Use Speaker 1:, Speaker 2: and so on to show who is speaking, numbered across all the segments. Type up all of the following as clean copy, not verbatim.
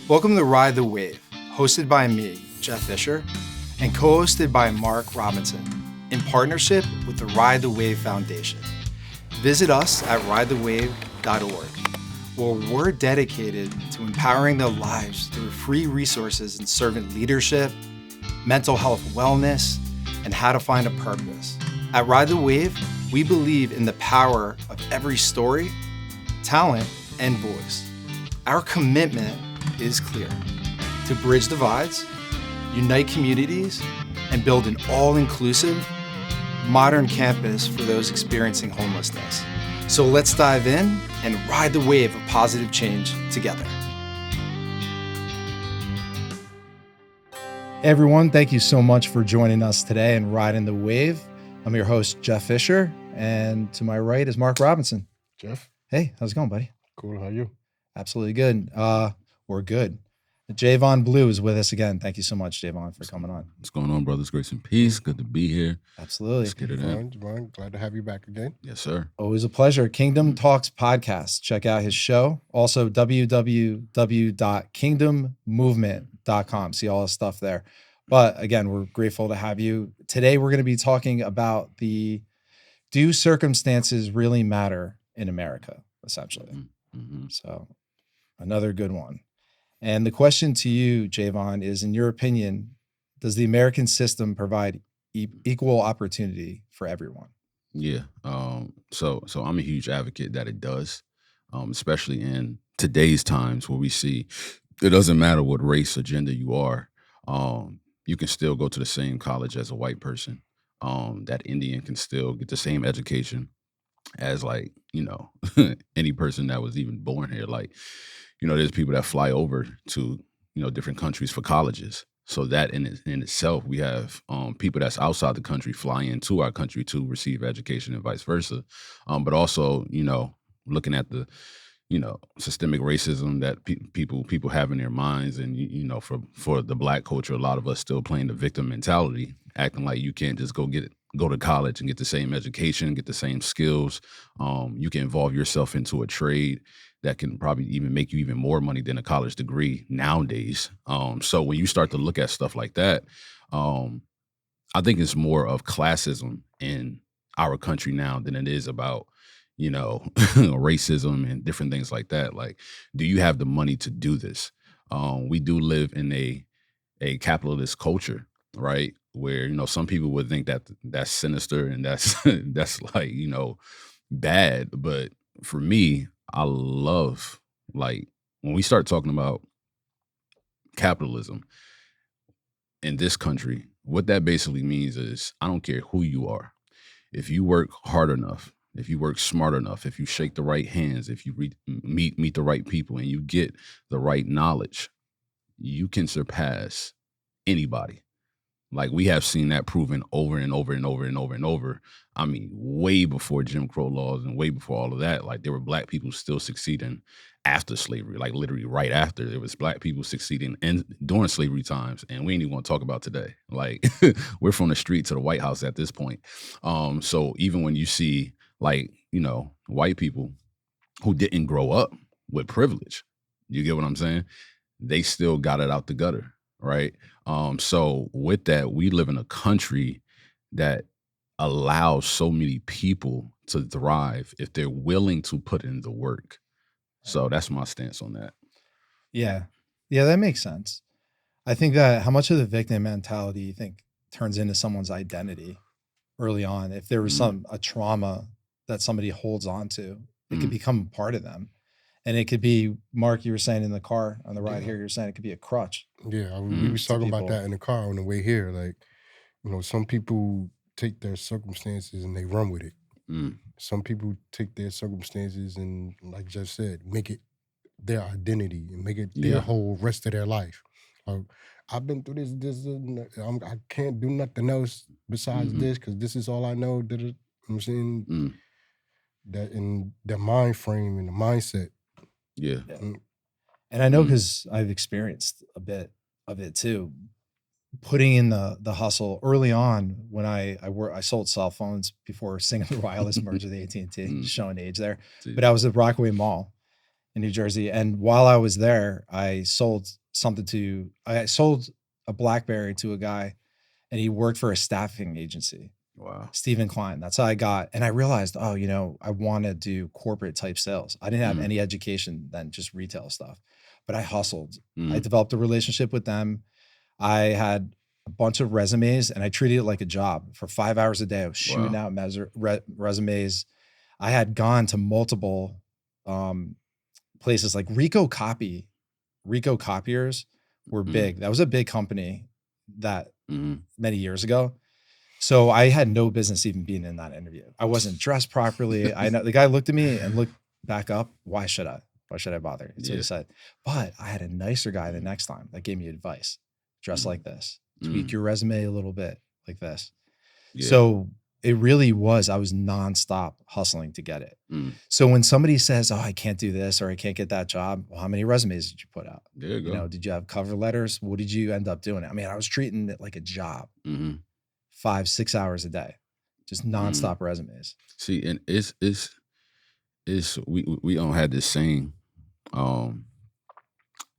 Speaker 1: Welcome to Ride the Wave, hosted by me, Jeff Fisher, and co-hosted by Marc Robinson, in partnership with the Ride the Wave Foundation. Visit us at ridethewave.org, where we're dedicated to empowering their lives through free resources in servant leadership, mental health wellness, and how to find a purpose. At Ride the Wave, we believe in the power of every story, talent, and voice. Our commitment is clear: to bridge divides, unite communities, and build an all-inclusive, modern campus for those experiencing homelessness. So let's dive in and ride the wave of positive change together. Hey everyone, thank you so much for joining us today and riding the wave. I'm your host, Jeff Fisher, and to my right is Marc Robinson.
Speaker 2: Jeff.
Speaker 1: Hey, how's it going, buddy?
Speaker 2: Cool. How are you?
Speaker 1: Absolutely good. We're good. Javon Blue is with us again. Thank you so much, Javon, for coming on.
Speaker 3: What's going on, brothers? Grace and peace. Good to be here.
Speaker 1: Absolutely.
Speaker 3: Let's get it in.
Speaker 2: Javon, glad to have you back again.
Speaker 3: Yes, sir.
Speaker 1: Always a pleasure. Kingdom Talks podcast. Check out his show. Also, www.kingdommovement.com. See all the stuff there. But again, we're grateful to have you. Today, we're going to be talking about do circumstances really matter in America, essentially.
Speaker 3: Mm-hmm.
Speaker 1: So another good one. And the question to you, Javon, is, in your opinion, does the American system provide equal opportunity for everyone?
Speaker 3: Yeah. So I'm a huge advocate that it does, especially in today's times where we see it doesn't matter what race or gender you are. You can still go to the same college as a white person. That Indian can still get the same education as, like, any person that was even born here. Like, there's people that fly over to, different countries for colleges. So that in itself, we have people that's outside the country fly into our country to receive education and vice versa. But also, looking at the, systemic racism that people have in their minds. And, for the Black culture, a lot of us still playing the victim mentality, acting like you can't just go to college and get the same education, get the same skills. You can involve yourself into a trade that can probably even make you even more money than a college degree nowadays. So when you start to look at stuff like that, I think it's more of classism in our country now than it is about, racism and different things like that. Like, do you have the money to do this? We do live in a capitalist culture, right? Where, some people would think that that's sinister and that's that's like, bad. But for me, I love, like, when we start talking about capitalism in this country, what that basically means is, I don't care who you are. If you work hard enough, if you work smart enough, if you shake the right hands, if you meet the right people and you get the right knowledge, you can surpass anybody. Like, we have seen that proven over and over and over and over and over. I mean, way before Jim Crow laws and way before all of that, like, there were Black people still succeeding after slavery, like literally right after. There was Black people succeeding during slavery times, and we ain't even going to talk about today. Like, we're from the street to the White House at this point. So even when you see, like, white people who didn't grow up with privilege, you get what I'm saying? They still got it out the gutter, right? So with that, we live in a country that allows so many people to thrive if they're willing to put in the work. So that's my stance on that.
Speaker 1: Yeah, that makes sense. I think that how much of the victim mentality you think turns into someone's identity early on? If there was a trauma that somebody holds on to, it could become part of them. And it could be, Marc, you were saying in the car on the ride here, you're saying it could be a crutch.
Speaker 2: Yeah, we was talking about that in the car on the way here. Like, some people take their circumstances and they run with it. Some people take their circumstances and, like Jeff said, make it their identity and make it their whole rest of their life. I've been through this I can't do nothing else besides this because this is all I know. I'm saying that in the mind frame and the mindset.
Speaker 3: Yeah.
Speaker 1: And I know because I've experienced a bit of it too. Putting in the hustle early on when I sold cell phones before Signal Wireless merged with AT&T, showing age there. But I was at Rockaway Mall, in New Jersey. And while I was there, I sold a BlackBerry to a guy, and he worked for a staffing agency.
Speaker 3: Wow.
Speaker 1: Stephen Klein. That's how I got. And I realized, oh, I want to do corporate type sales. I didn't have any education then, just retail stuff, but I hustled. I developed a relationship with them. I had a bunch of resumes, and I treated it like a job. For 5 hours a day, I was shooting out resumes. I had gone to multiple places like Rico Copiers were big. That was a big company that many years ago. So I had no business even being in that interview. I wasn't dressed properly. I know the guy looked at me and looked back up. Why should I bother? That's what he said. But I had a nicer guy the next time that gave me advice. Dress like this. Tweak your resume a little bit like this. Yeah. So it really was, I was nonstop hustling to get it. So when somebody says, oh, I can't do this or I can't get that job, well, how many resumes did you put out?
Speaker 3: There you go.
Speaker 1: Did you have cover letters? What did you end up doing? I mean, I was treating it like a job. 5-6 hours a day, just nonstop resumes.
Speaker 3: See, and it's we don't have this saying,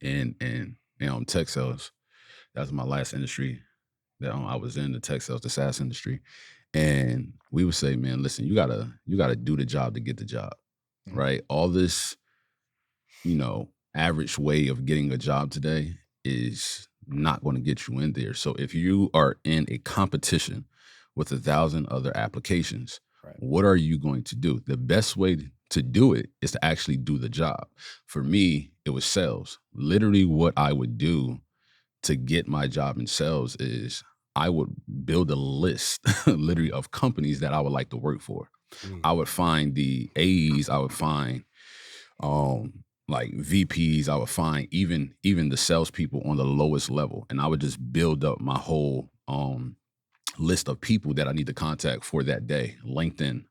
Speaker 3: in tech sales. That was my last industry that I was in, the tech sales, the SaaS industry, and we would say, man, listen, you gotta do the job to get the job, right? All this, average way of getting a job today is not going to get you in there. So if you are in a competition with 1,000 other applications, what are you going to do? The best way to do it is to actually do the job. For me, it was sales. Literally what I would do to get my job in sales is I would build a list literally of companies that I would like to work for. I would find the A's, I would find like VPs, I would find even the salespeople on the lowest level. And I would just build up my whole list of people that I need to contact for that day. LinkedIn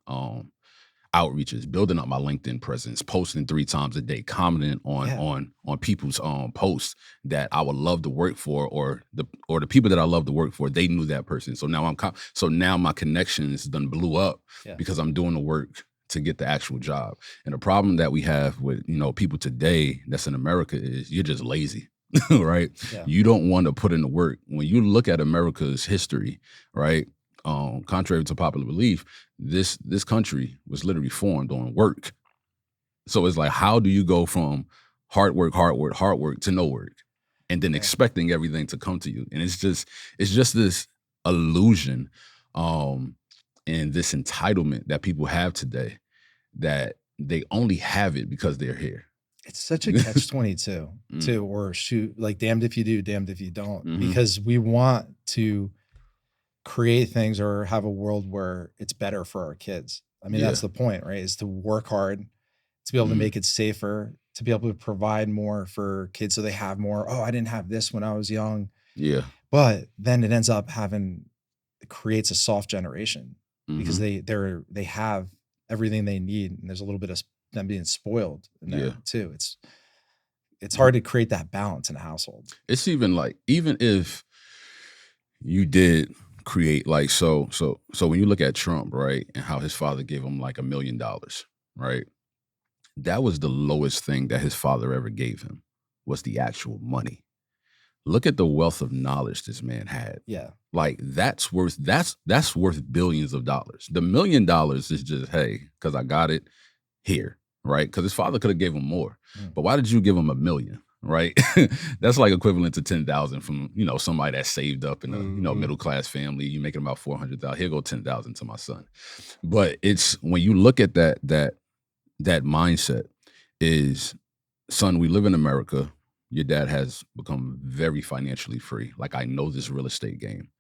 Speaker 3: outreaches, building up my LinkedIn presence, posting 3 times a day, commenting on people's posts that I would love to work for, or the people that I love to work for, they knew that person. So now my connections done blew up because I'm doing the work to get the actual job. And the problem that we have with, people today that's in America is you're just lazy, right? Yeah. You don't want to put in the work. When you look at America's history, right? Contrary to popular belief, this country was literally formed on work. So it's like, how do you go from hard work to no work, and then expecting everything to come to you? And it's just this illusion, and this entitlement that people have today, that they only have it because they're here.
Speaker 1: It's such a catch-22 too, or shoot, like damned if you do, damned if you don't, because we want to create things or have a world where it's better for our kids. I mean, that's the point, right? Is to work hard, to be able to make it safer, to be able to provide more for kids so they have more. Oh, I didn't have this when I was young. Yeah. But then it ends up it creates a soft generation because they have everything they need, and there's a little bit of them being spoiled in there too. It's hard to create that balance in a household.
Speaker 3: It's even if you did create so when you look at Trump, right, and how his father gave him like $1 million, right? That was the lowest thing that his father ever gave him, was the actual money. Look at the wealth of knowledge this man had. Yeah. Like that's worth billions of dollars. The $1 million is just, hey, because I got it here, right? Because his father could have gave him more. But why did you give him $1 million? Right? That's like equivalent to 10,000 from, somebody that saved up in a, middle class family. You making about 400,000. Here go 10,000 to my son. But it's when you look at that mindset is, son, we live in America. Your dad has become very financially free. Like, I know this real estate game.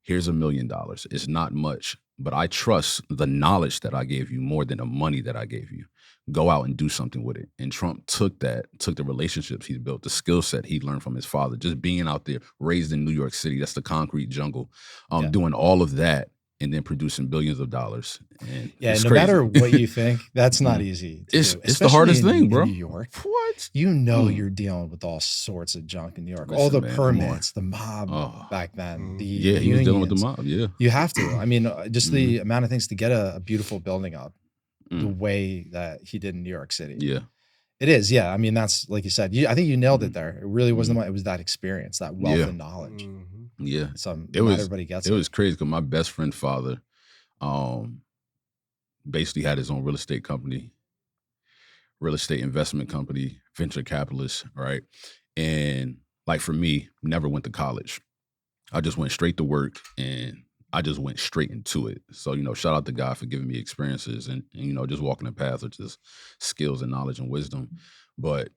Speaker 3: Here's $1 million. It's not much, but I trust the knowledge that I gave you more than the money that I gave you. Go out and do something with it. And Trump took the relationships he built, the skill set he learned from his father, just being out there, raised in New York City. That's the concrete jungle, doing all of that, and then producing billions of dollars. And
Speaker 1: no crazy. Matter what you think, that's not easy to do.
Speaker 3: It's the hardest thing, bro.
Speaker 1: In New York.
Speaker 3: What?
Speaker 1: You're dealing with all sorts of junk in New York. Listen, all the permits, the mob back then.
Speaker 3: He was dealing with the mob,
Speaker 1: You have to. I mean, just the amount of things to get a beautiful building up the way that he did in New York City. Yeah. It is, yeah. I mean, that's like you said. I think you nailed it
Speaker 3: Mhm.
Speaker 1: there. It really wasn't.
Speaker 3: Mhm.
Speaker 1: It was that experience, that wealth
Speaker 3: Yeah.
Speaker 1: and knowledge.
Speaker 3: Yeah. It
Speaker 1: Not
Speaker 3: was
Speaker 1: everybody gets
Speaker 3: it
Speaker 1: it.
Speaker 3: was crazy because my best friend's father um basically had his own real estate investment company, venture capitalist, right? And like for me, never went to college. I just went straight to work and I just went straight into it. So, shout out to God for giving me experiences and just walking the path of just skills and knowledge and wisdom. But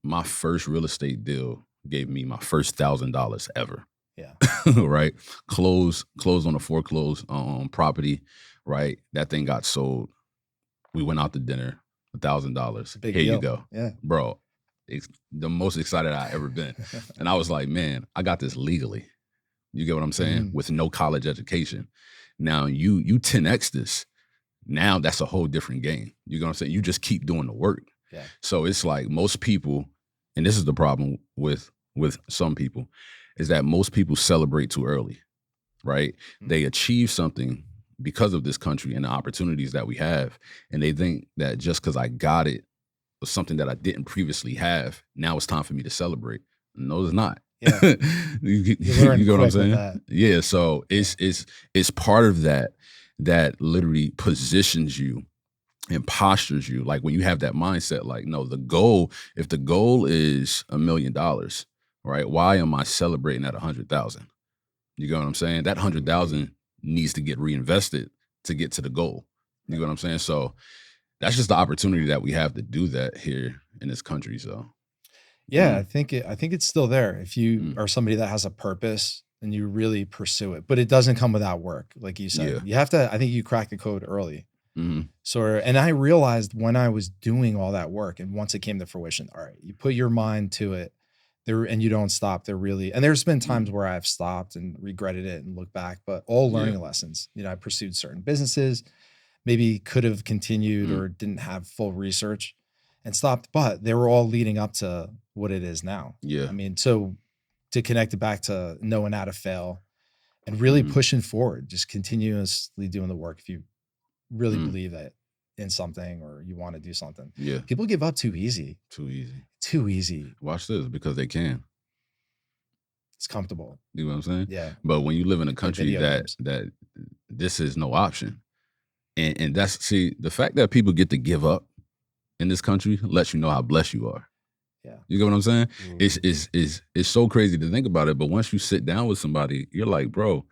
Speaker 3: my first real estate deal gave me my first $1,000 ever.
Speaker 1: Yeah.
Speaker 3: Right? Closed on a foreclosed property, right? That thing got sold. We went out to dinner, $1,000.
Speaker 1: Big
Speaker 3: Here you
Speaker 1: deal.
Speaker 3: go.
Speaker 1: Yeah.
Speaker 3: Bro, it's the most excited I ever been. And I was like, man, I got this legally. You get what I'm saying?
Speaker 1: Mhm.
Speaker 3: With no college education. Now you 10x this. Now that's a whole different game. You get what I'm saying? You just keep doing the work.
Speaker 1: Yeah.
Speaker 3: So it's like most people, and this is the problem with some people, is that most people celebrate too early, right?
Speaker 1: Mhm.
Speaker 3: They achieve something because of this country and the opportunities that we have, and they think that just because I got it was something that I didn't previously have, now it's time for me to celebrate. No, it's not.
Speaker 1: Yeah.
Speaker 3: you
Speaker 1: learn
Speaker 3: get what I'm
Speaker 1: quick with
Speaker 3: saying?
Speaker 1: that.
Speaker 3: Yeah. So it's part of that literally positions you and postures you. Like when you have that mindset, like, no, if the goal is $1 million, right? Why am I celebrating at 100,000? You get what I'm saying? That 100,000 needs to get reinvested to get to the goal. You get what I'm saying? So that's just the opportunity that we have to do that here in this country. So
Speaker 1: Yeah, I think it's still there if you
Speaker 3: Mm.
Speaker 1: are somebody that has a purpose and you really pursue it. But it doesn't come without work, like you said.
Speaker 3: Yeah.
Speaker 1: You have to. I think you crack the code early.
Speaker 3: Mhm.
Speaker 1: So, and I realized when I was doing all that work, and once it came to fruition, all right, you put your mind to it, there, and you don't stop. There really, and there's been times where I've stopped and regretted it and looked back, but all
Speaker 3: Yeah.
Speaker 1: learning lessons. I pursued certain businesses, maybe could have continued or didn't have full research and stopped, but they were all leading up to what it is now.
Speaker 3: Yeah.
Speaker 1: I mean, so to connect it back to knowing how to fail and really
Speaker 3: Mhm.
Speaker 1: pushing forward, just continuously doing the work. If you really
Speaker 3: Mm.
Speaker 1: believe that in something or you want to do something,
Speaker 3: Yeah.
Speaker 1: people give up too easy.
Speaker 3: Too easy.
Speaker 1: Too easy.
Speaker 3: Watch this, because they can.
Speaker 1: It's comfortable.
Speaker 3: You know what I'm saying?
Speaker 1: Yeah.
Speaker 3: But when you live in a country
Speaker 1: video
Speaker 3: that
Speaker 1: games.
Speaker 3: that this is no option, and that's, see, the fact that people get to give up in this country lets you know how blessed you are.
Speaker 1: Yeah.
Speaker 3: You get what I'm saying?
Speaker 2: Mhm.
Speaker 3: It's so crazy to think about it, but once you sit down with somebody, you're like, bro,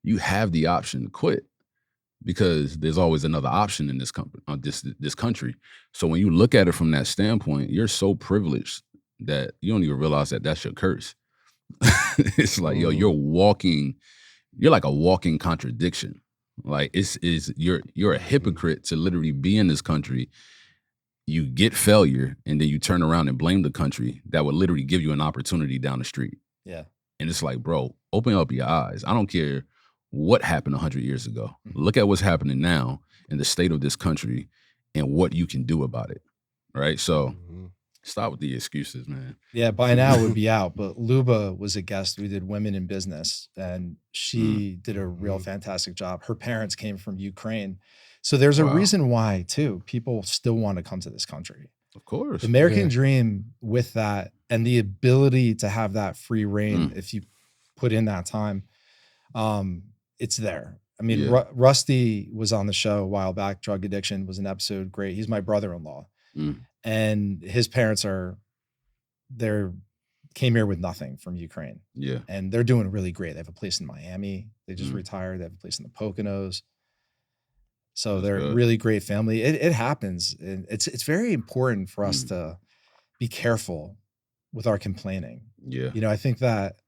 Speaker 3: you have the option to quit, because there's always another option in this country. So when you look at it from that standpoint, you're so privileged that you don't even realize that that's your curse. It's like, yo, you're like a walking contradiction. Like you're a hypocrite to literally be in this country. You get failure and then you turn around and blame the country that would literally give you an opportunity down the street.
Speaker 1: Yeah.
Speaker 3: And it's like, bro, open up your eyes. I don't care what happened 100 years ago.
Speaker 1: Mhm.
Speaker 3: Look at what's happening now in the state of this country and what you can do about it. Right? So
Speaker 2: Mhm.
Speaker 3: stop with the excuses, man.
Speaker 1: Yeah, by now it would be out. But Luba was a guest. We did Women in Business, and she did a real
Speaker 2: Mhm.
Speaker 1: fantastic job. Her parents came from Ukraine. So there's a
Speaker 3: Wow.
Speaker 1: reason why, too, people still want to come to this country.
Speaker 3: Of course.
Speaker 1: The American
Speaker 2: Yeah.
Speaker 1: dream with that and the ability to have that free reign, if you put in that time, it's there. I mean,
Speaker 3: Yeah.
Speaker 1: Rusty was on the show a while back. Drug addiction was an episode. Great. He's my brother-in-law.
Speaker 3: Mm.
Speaker 1: And his parents came here with nothing from Ukraine,
Speaker 3: Yeah.
Speaker 1: and they're doing really great. They have a place in Miami. They just
Speaker 3: Mm.
Speaker 1: retired. They have a place in the Poconos. So
Speaker 3: That's
Speaker 1: they're a
Speaker 3: good.
Speaker 1: really great family. It happens. And it's very important for us to be careful with our complaining.
Speaker 3: Yeah.
Speaker 1: I think that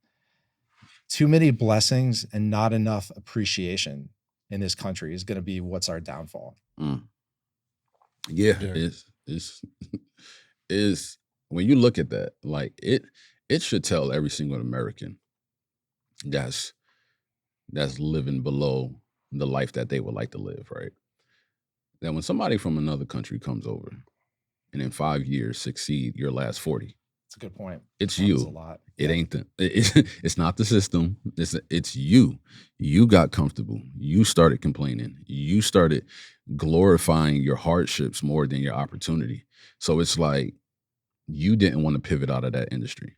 Speaker 1: too many blessings and not enough appreciation in this country is going to be what's our downfall.
Speaker 3: Mm. Yeah.
Speaker 2: Yeah.
Speaker 3: Is when you look at that, like it should tell every single American that's living below the life that they would like to live, right? That when somebody from another country comes over and in 5 years succeed your last 40,
Speaker 1: It's a good point.
Speaker 3: it's
Speaker 1: Happens
Speaker 3: you.
Speaker 1: a lot.
Speaker 3: It
Speaker 1: Yeah.
Speaker 3: ain't it's not the system. It's you. You got comfortable. You started complaining. You started glorifying your hardships more than your opportunity. So it's like you didn't want to pivot out of that industry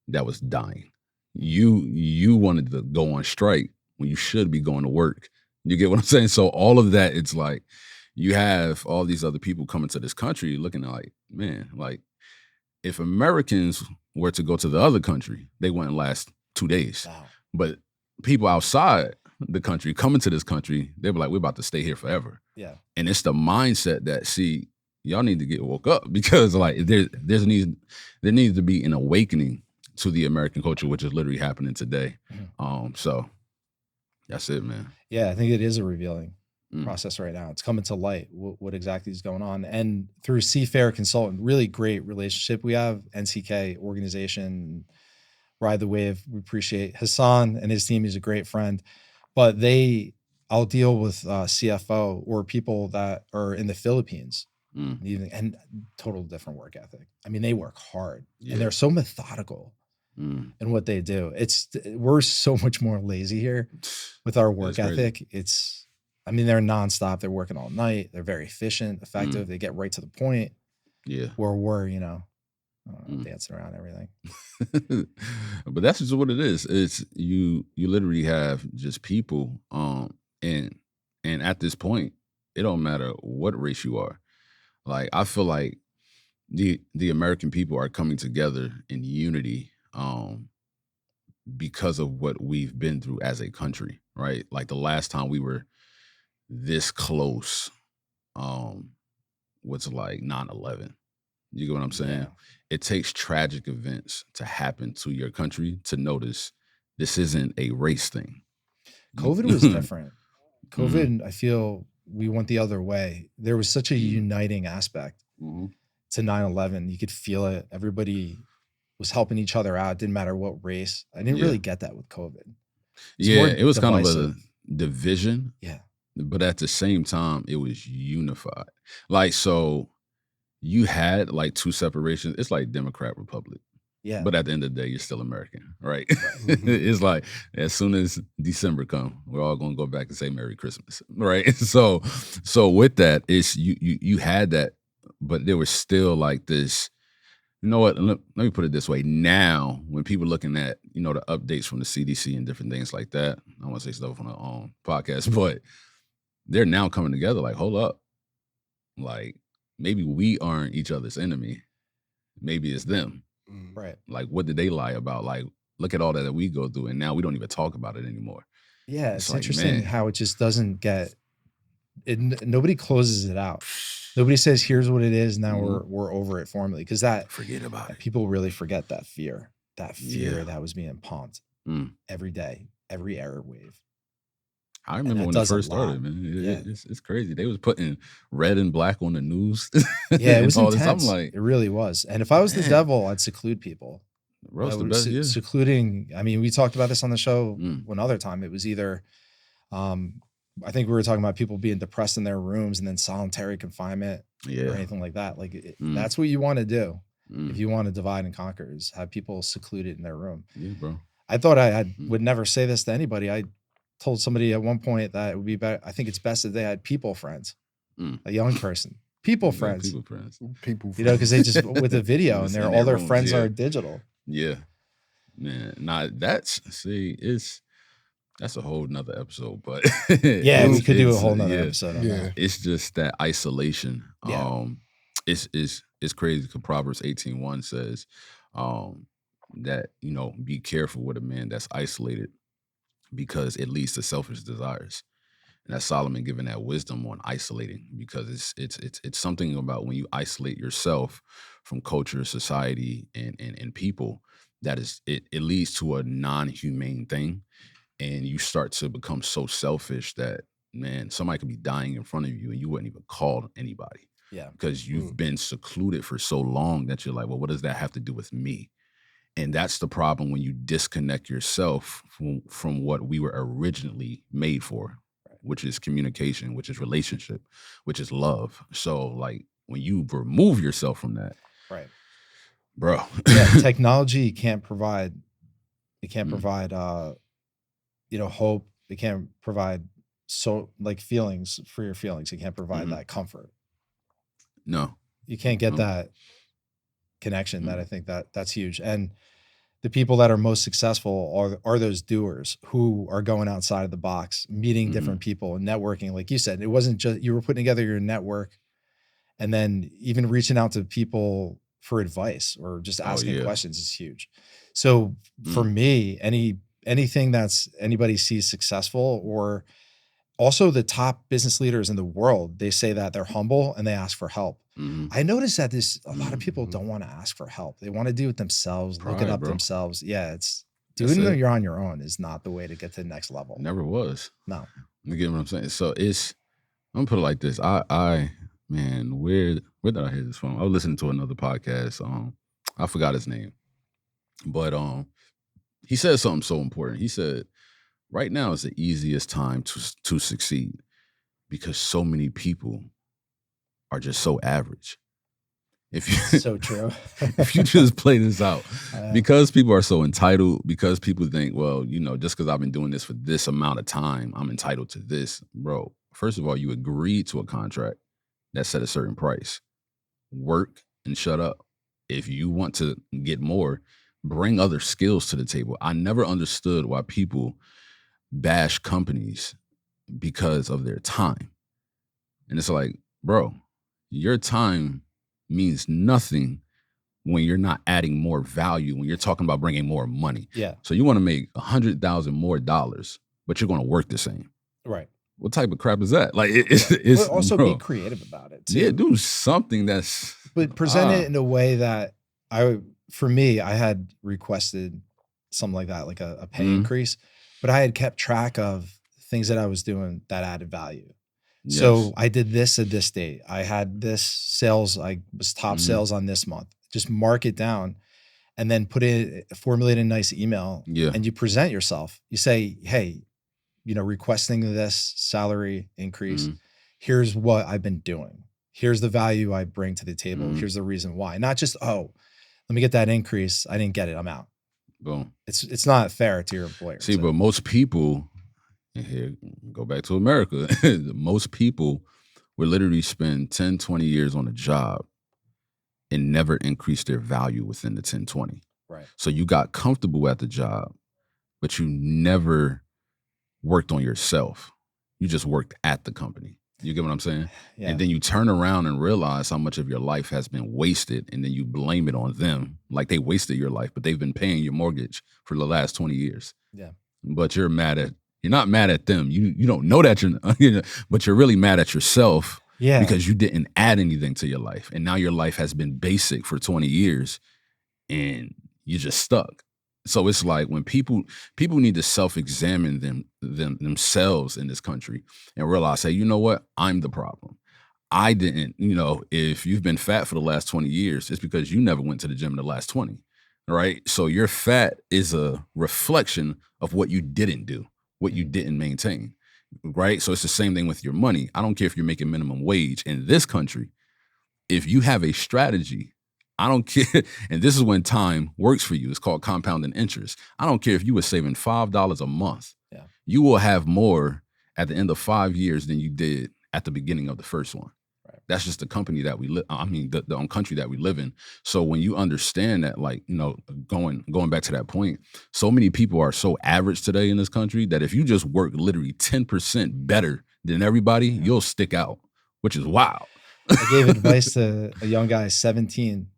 Speaker 3: that was dying. You wanted to go on strike when you should be going to work. You get what I'm saying? So all of that, it's like you have all these other people coming to this country looking like, man, like if Americans were to go to the other country, they wouldn't last 2 days.
Speaker 1: Wow.
Speaker 3: But people outside the country coming to this country, they were like, we're about to stay here forever.
Speaker 1: Yeah.
Speaker 3: And it's the mindset that, see, y'all need to get woke up, because like there needs to be an awakening to the American culture, which is literally happening today. So that's it, man.
Speaker 1: Yeah, I think it is a revealing process right now. It's coming to light what exactly is going on. And through Seafair Consultant, really great relationship we have, NCK organization, Ride the Wave. We appreciate Hassan and his team. He's a great friend. But I'll deal with CFO or people that are in the Philippines, and total different work ethic. I mean, they work hard and they're so methodical in what they do. We're so much more lazy here with our work ethic. They're nonstop. They're working all night. They're very efficient, effective. They get right to the point. Yeah. Where we're, dancing around everything.
Speaker 3: But that's just what it is. It's you literally have just people, and at this point, it don't matter what race you are. Like, I feel like the American people are coming together in unity, because of what we've been through as a country, right? Like the last time we were this close, was like 9/11. You get what I'm saying? Yeah. It takes tragic events to happen to your country to notice this isn't a race thing.
Speaker 1: COVID was different. COVID, I feel we went the other way. There was such a uniting aspect to 9/11. You could feel it. Everybody was helping each other out. It didn't matter what race. I didn't really get that with COVID.
Speaker 3: It was kind of a division.
Speaker 1: Yeah.
Speaker 3: But at the same time, it was unified. Like, so you had like two separations. It's like Democrat, Republic.
Speaker 1: Yeah.
Speaker 3: But at the end of the day, you're still American, right? It's like as soon as December come, we're all gonna go back and say Merry Christmas, right? So with that, it's you had that, but there was still like this. You know what? Let me put it this way. Now, when people are looking at the updates from the CDC and different things like that, I don't want to say stuff on the podcast, but they're now coming together. Like, hold up, like maybe we aren't each other's enemy. Maybe it's them.
Speaker 1: Right.
Speaker 3: Like, what did they lie about? Like, look at all that we go through, and now we don't even talk about it anymore.
Speaker 1: Yeah, it's like, interesting how it just doesn't get it. Nobody closes it out. Nobody says, "Here's what it is." Now we're over it formally, because
Speaker 3: forget about it.
Speaker 1: People really forget that fear that was being pumped every day, every error wave.
Speaker 3: I remember when it first started, man. It's crazy. They was putting red and black on the news.
Speaker 1: Yeah, it was intense. It really was. And if I was the devil, I'd seclude people.
Speaker 3: Roast the best,
Speaker 1: secluding. I mean, we talked about this on the show one other time. It was either, I think we were talking about people being depressed in their rooms and then solitary confinement or anything like that. Like that's what you want to do if you want to divide and conquer, is have people secluded in their room.
Speaker 3: Yeah, bro.
Speaker 1: I thought I would never say this to anybody. I told somebody at one point that it would be better. I think it's best if they had people friends, a young person, people friends, because they just with a video and all their friends are digital.
Speaker 3: Yeah, man. Nah, that's a whole nother episode, but
Speaker 1: yeah, we could do a whole nother episode on that.
Speaker 3: It's just that isolation. Yeah. It's crazy because Proverbs 18:1 says that be careful with a man that's isolated, because it leads to selfish desires. And that's Solomon giving that wisdom on isolating, because it's something about when you isolate yourself from culture, society, and people, that is it leads to a non-humane thing. And you start to become so selfish that, man, somebody could be dying in front of you and you wouldn't even call anybody.
Speaker 1: Yeah.
Speaker 3: Because you've been secluded for so long that you're like, well, what does that have to do with me? And that's the problem when you disconnect yourself from what we were originally made for, which is communication, which is relationship, which is love. So like when you remove yourself from that,
Speaker 1: right,
Speaker 3: bro.
Speaker 1: Yeah, technology can't provide. It can't provide, hope. It can't provide feelings for your feelings. It can't provide that comfort.
Speaker 3: No,
Speaker 1: you can't get connection that I think that's huge. And the people that are most successful are those doers who are going outside of the box, meeting different people and networking. Like you said, it wasn't just, you were putting together your network and then even reaching out to people for advice or just asking questions is huge. So for me, anything that's anybody sees successful, or also the top business leaders in the world, they say that they're humble and they ask for help. I noticed that a lot of people don't want to ask for help. They want to do it themselves, look it up themselves. Yeah, it's doing it you're on your own is not the way to get to the next level.
Speaker 3: Never was.
Speaker 1: No.
Speaker 3: You get what I'm saying? So I'm gonna put it like this. Man, where did I hear this from? I was listening to another podcast. I forgot his name. But he said something so important. He said, right now is the easiest time to succeed because so many people are just so average. If you
Speaker 1: so true.
Speaker 3: If you just play this out, because people are so entitled, because people think, well, just because I've been doing this for this amount of time, I'm entitled to this. Bro, first of all, you agreed to a contract that set a certain price. Work and shut up. If you want to get more, bring other skills to the table. I never understood why people bash companies because of their time. And it's like, bro, your time means nothing when you're not adding more value, when you're talking about bringing more money.
Speaker 1: Yeah.
Speaker 3: So you want to make $100,000 more, but you're going to work the same.
Speaker 1: Right.
Speaker 3: What type of crap is that? Like it's
Speaker 1: also
Speaker 3: bro,
Speaker 1: be creative about it too.
Speaker 3: Yeah, do something that's
Speaker 1: but present it in a way that for me, I had requested something like that, like a pay increase, but I had kept track of things that I was doing that added value. Yes. So I did this at this date. I had this sales, I was top sales on this month. Just mark it down and then formulate a nice email.
Speaker 3: Yeah.
Speaker 1: And you present yourself. You say, hey, requesting this salary increase. Here's what I've been doing. Here's the value I bring to the table. Here's the reason why. Not just, let me get that increase. I didn't get it. I'm out.
Speaker 3: Boom.
Speaker 1: It's not fair to your employer.
Speaker 3: See, but most people, and here, go back to America, most people would literally spend 10, 20 years on a job and never increase their value within the 10, 20.
Speaker 1: Right.
Speaker 3: So you got comfortable at the job, but you never worked on yourself. You just worked at the company. You get what I'm saying? Yeah. And then you turn around and realize how much of your life has been wasted, and then you blame it on them. Like they wasted your life, but they've been paying your mortgage for the last 20 years.
Speaker 1: Yeah.
Speaker 3: But you're not mad at them. You don't know that but you're really mad at yourself. Yeah. Because you didn't add anything to your life. And now your life has been basic for 20 years and you're just stuck. So it's like when people need to self-examine themselves in this country and realize, hey, you know what? I'm the problem. I didn't, if you've been fat for the last 20 years, it's because you never went to the gym in the last 20, right? So your fat is a reflection of what you didn't do, what you didn't maintain, right? So it's the same thing with your money. I don't care if you're making minimum wage in this country. If you have a strategy, I don't care. And this is when time works for you. It's called compounding interest. I don't care if you were saving $5 a month. Yeah. You will have more at the end of 5 years than you did at the beginning of the first one. Right. That's just the company that we live. I mean, the country that we live in. So when you understand that, like, going back to that point, so many people are so average today in this country that if you just work literally 10% better than everybody, you'll stick out, which is wild.
Speaker 1: I gave advice to a young guy, 17.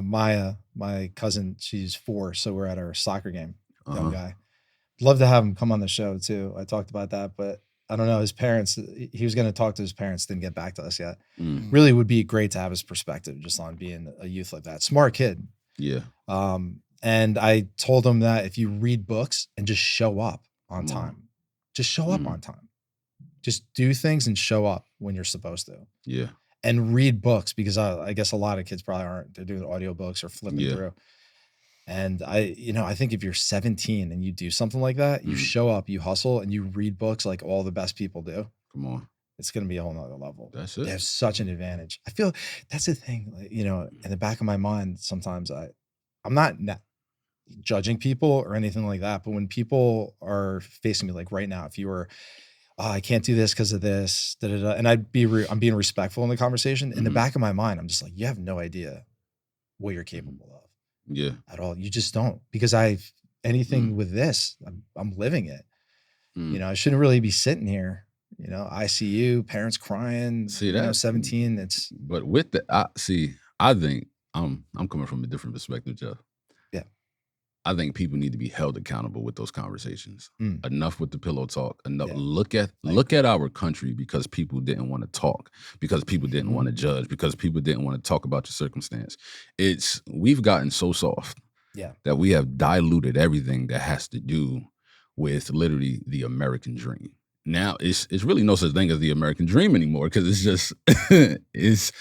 Speaker 1: Maya, my cousin, she's 4, so we're at our soccer game. Young guy. Love to have him come on the show too. I talked about that, but I don't know. His parents, he was going to talk to his parents, didn't get back to us yet. Really would be great to have his perspective just on being a youth like that. Smart kid.
Speaker 3: Yeah.
Speaker 1: And I told him that if you read books and just show up on time, just show up on time. Just do things and show up when you're supposed to.
Speaker 3: Yeah.
Speaker 1: And read books, because I guess a lot of kids probably aren't. They're doing audiobooks or flipping through. And I think if you're 17 and you do something like that, you show up, you hustle, and you read books like all the best people do.
Speaker 3: Come on.
Speaker 1: It's going to be a whole nother level.
Speaker 3: That's it.
Speaker 1: They have such an advantage. I feel that's the thing, in the back of my mind, sometimes I'm not judging people or anything like that. But when people are facing me, like right now, if you were, I can't do this because of this, and I'm being respectful in the conversation. In the back of my mind, I'm just like, you have no idea what you're capable of.
Speaker 3: Yeah.
Speaker 1: At all. You just don't, because anything with this, I'm living it. You know, I shouldn't really be sitting here, you know, ICU, parents crying,
Speaker 3: See
Speaker 1: you know,
Speaker 3: that
Speaker 1: 17.
Speaker 3: But with the, I think I'm coming from a different perspective, Jeff.
Speaker 1: Yeah.
Speaker 3: I think people need to be held accountable with those conversations. Enough with the pillow talk. Enough.
Speaker 1: Yeah.
Speaker 3: Look at our country, because people didn't want to talk, because people didn't want to judge, because people didn't want to talk about your circumstance. We've gotten so soft that we have diluted everything that has to do with literally the American dream. Now it's really no such thing as the American dream anymore, because it's just it's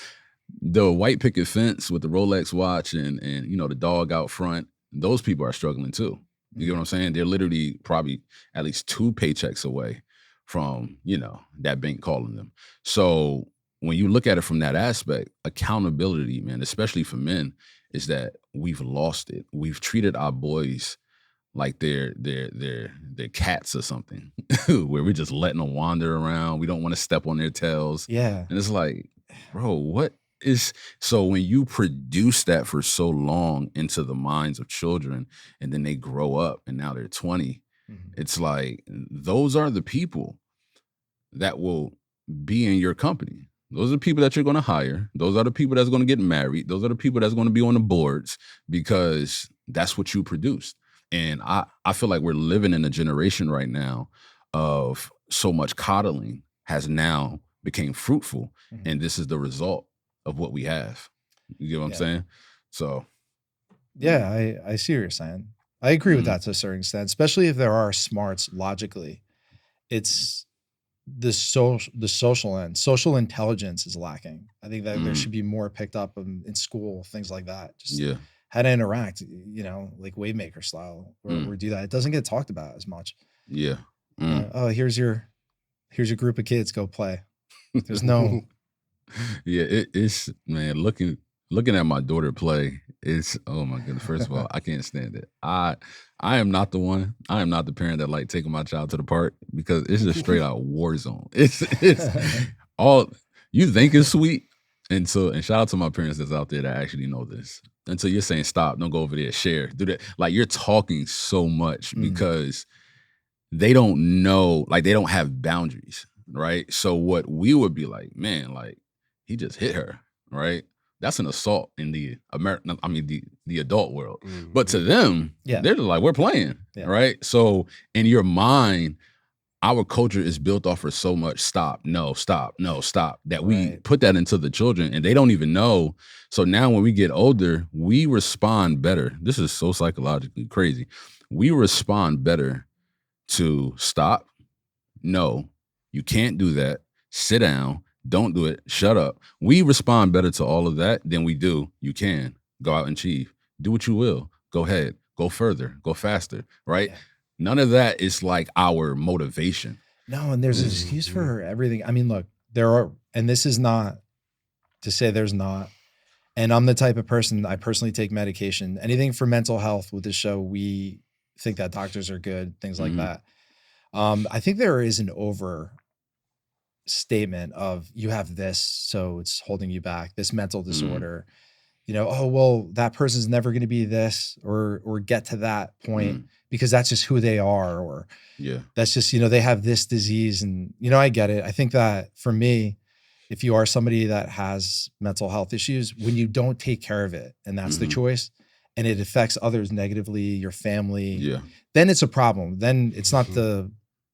Speaker 3: the white picket fence with the Rolex watch and you know, the dog out front. Those people are struggling too. You get what I'm saying? They're literally probably at least 2 paychecks away from, you know, that bank calling them. So when you look at it from that aspect, accountability, man, especially for men, is that we've lost it. We've treated our boys like they're cats or something, where we're just letting them wander around. We don't want to step on their tails.
Speaker 1: Yeah.
Speaker 3: And it's like, bro, what is, so when you produce that for so long into the minds of children, and then they grow up and now they're 20, it's like, those are the people that will be in your company. Those are the people that you're going to hire. Those are the people that's going to get married. Those are the people that's going to be on the boards, because that's what you produced. And I feel like we're living in a generation right now of so much coddling has now became fruitful. And this is the result of what we have. You get what I'm saying? So.
Speaker 1: Yeah, I see what you're saying. I agree with that to a certain extent, especially if there are smarts logically. It's the social end. Social intelligence is lacking. I think that there should be more picked up in school, things like that. Just how to interact, you know, like Wavemaker style, or do that. It doesn't get talked about as much.
Speaker 3: Yeah.
Speaker 1: Oh, here's your group of kids, go play. There's no.
Speaker 3: Yeah, it's, man, looking at my daughter play, it's, oh my goodness. First of all, I can't stand it. I am not the one. I am not the parent that like taking my child to the park, because it's just straight out war zone. It's all you think is sweet. And shout out to my parents that's out there that actually know this. Until you're saying stop, don't go over there, share, do that. Like, you're talking so much because they don't know, like, they don't have boundaries, right? So what we would be like, man, like, he just hit her, right? That's an assault in the the adult world. But to them, they're like, we're playing, right? So in your mind, our culture is built off of so much stop, no, stop, no, stop, that we put that into the children, and they don't even know. So now when we get older, we respond better. This is so psychologically crazy. We respond better to stop, no, you can't do that, sit down, don't do it, shut up. We respond better to all of that than we do, you can, go out and achieve, do what you will, go ahead, go further, go faster, right? Yeah. None of that is like our motivation.
Speaker 1: No, and there's an excuse for everything. I mean, look, there are, and this is not to say there's not, and I'm the type of person, I personally take medication, anything for mental health with this show, we think that doctors are good, things like that. I think there is an overstatement of, you have this, so it's holding you back, this mental disorder. You know, oh, well, that person's never going to be this or get to that point because that's just who they are, or that's just, you know, they have this disease. And, you know, I get it. I think that for me, if you are somebody that has mental health issues, when you don't take care of it, and that's the choice, and it affects others negatively, your family, then it's a problem. Then it's not the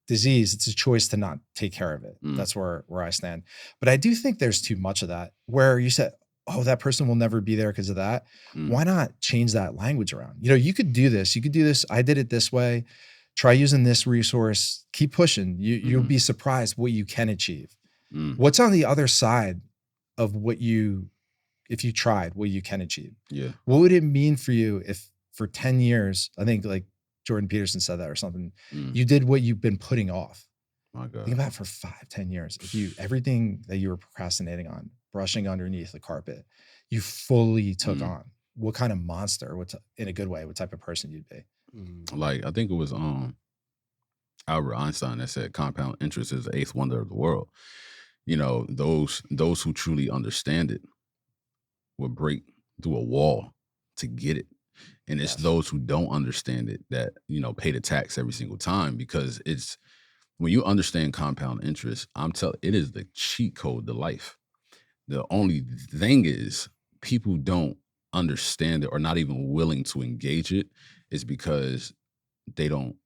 Speaker 1: disease, it's a choice to not take care of it. That's where I stand. But I do think there's too much of that, where you said, oh, that person will never be there because of that. Why not change that language around? You know, you could do this. You could do this. I did it this way. Try using this resource. Keep pushing. You'll be surprised what you can achieve. What's on the other side of if you tried, what you can achieve? Yeah. What would it mean for you if for 10 years, I think like Jordan Peterson said that or something, you did what you've been putting off. My God. Think about it for 5-10 years. If everything that you were procrastinating on, brushing underneath the carpet, you fully took on, what kind of monster, in a good way, what type of person you'd be?
Speaker 3: Like, I think it was Albert Einstein that said compound interest is the 8th wonder of the world. You know, those who truly understand it will break through a wall to get it. And it's
Speaker 1: Yes.
Speaker 3: those who don't understand it that, pay the tax every single time, because it's when you understand compound interest, I'm telling it is the cheat code to life. The only thing is people don't understand it or not even willing to engage it is because they don't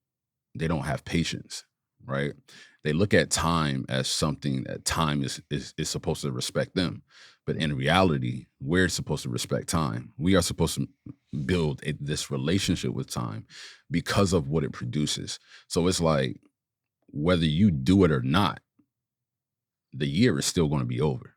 Speaker 3: have patience, right? They look at time as something that time is supposed to respect them. But in reality, we're supposed to respect time. We are supposed to build this relationship with time because of what it produces. So it's like, whether you do it or not, the year is still going to be over.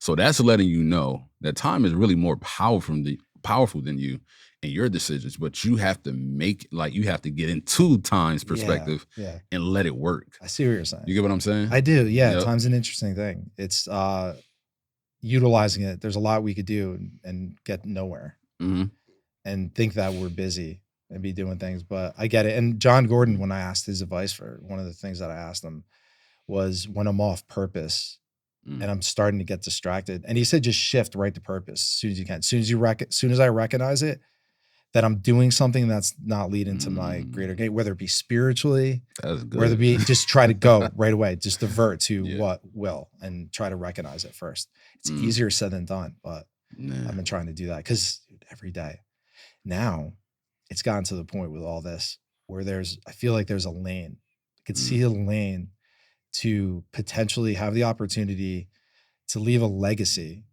Speaker 3: So that's letting you know that time is really more powerful than you and your decisions, but you have to you have to get into time's perspective and let it work.
Speaker 1: I see what you're saying.
Speaker 3: You get what I'm saying?
Speaker 1: I do. Yeah.
Speaker 3: Yep.
Speaker 1: Time's an interesting thing. It's utilizing it. There's a lot we could do and get nowhere and think that we're busy and be doing things, but I get it. And John Gordon, when I asked his advice, for one of the things that I asked him was, when I'm off purpose and I'm starting to get distracted, and he said, just shift right to purpose as soon as you can. As soon as I recognize it, that I'm doing something that's not leading to my greater gain, whether it be spiritually,
Speaker 3: that's good.
Speaker 1: whether it be just try to go right away, just divert to what will, and try to recognize it first. It's easier said than done, but I've been trying to do that because every day now it's gotten to the point with all this where I feel like there's a lane. I could see a lane to potentially have the opportunity to leave a legacy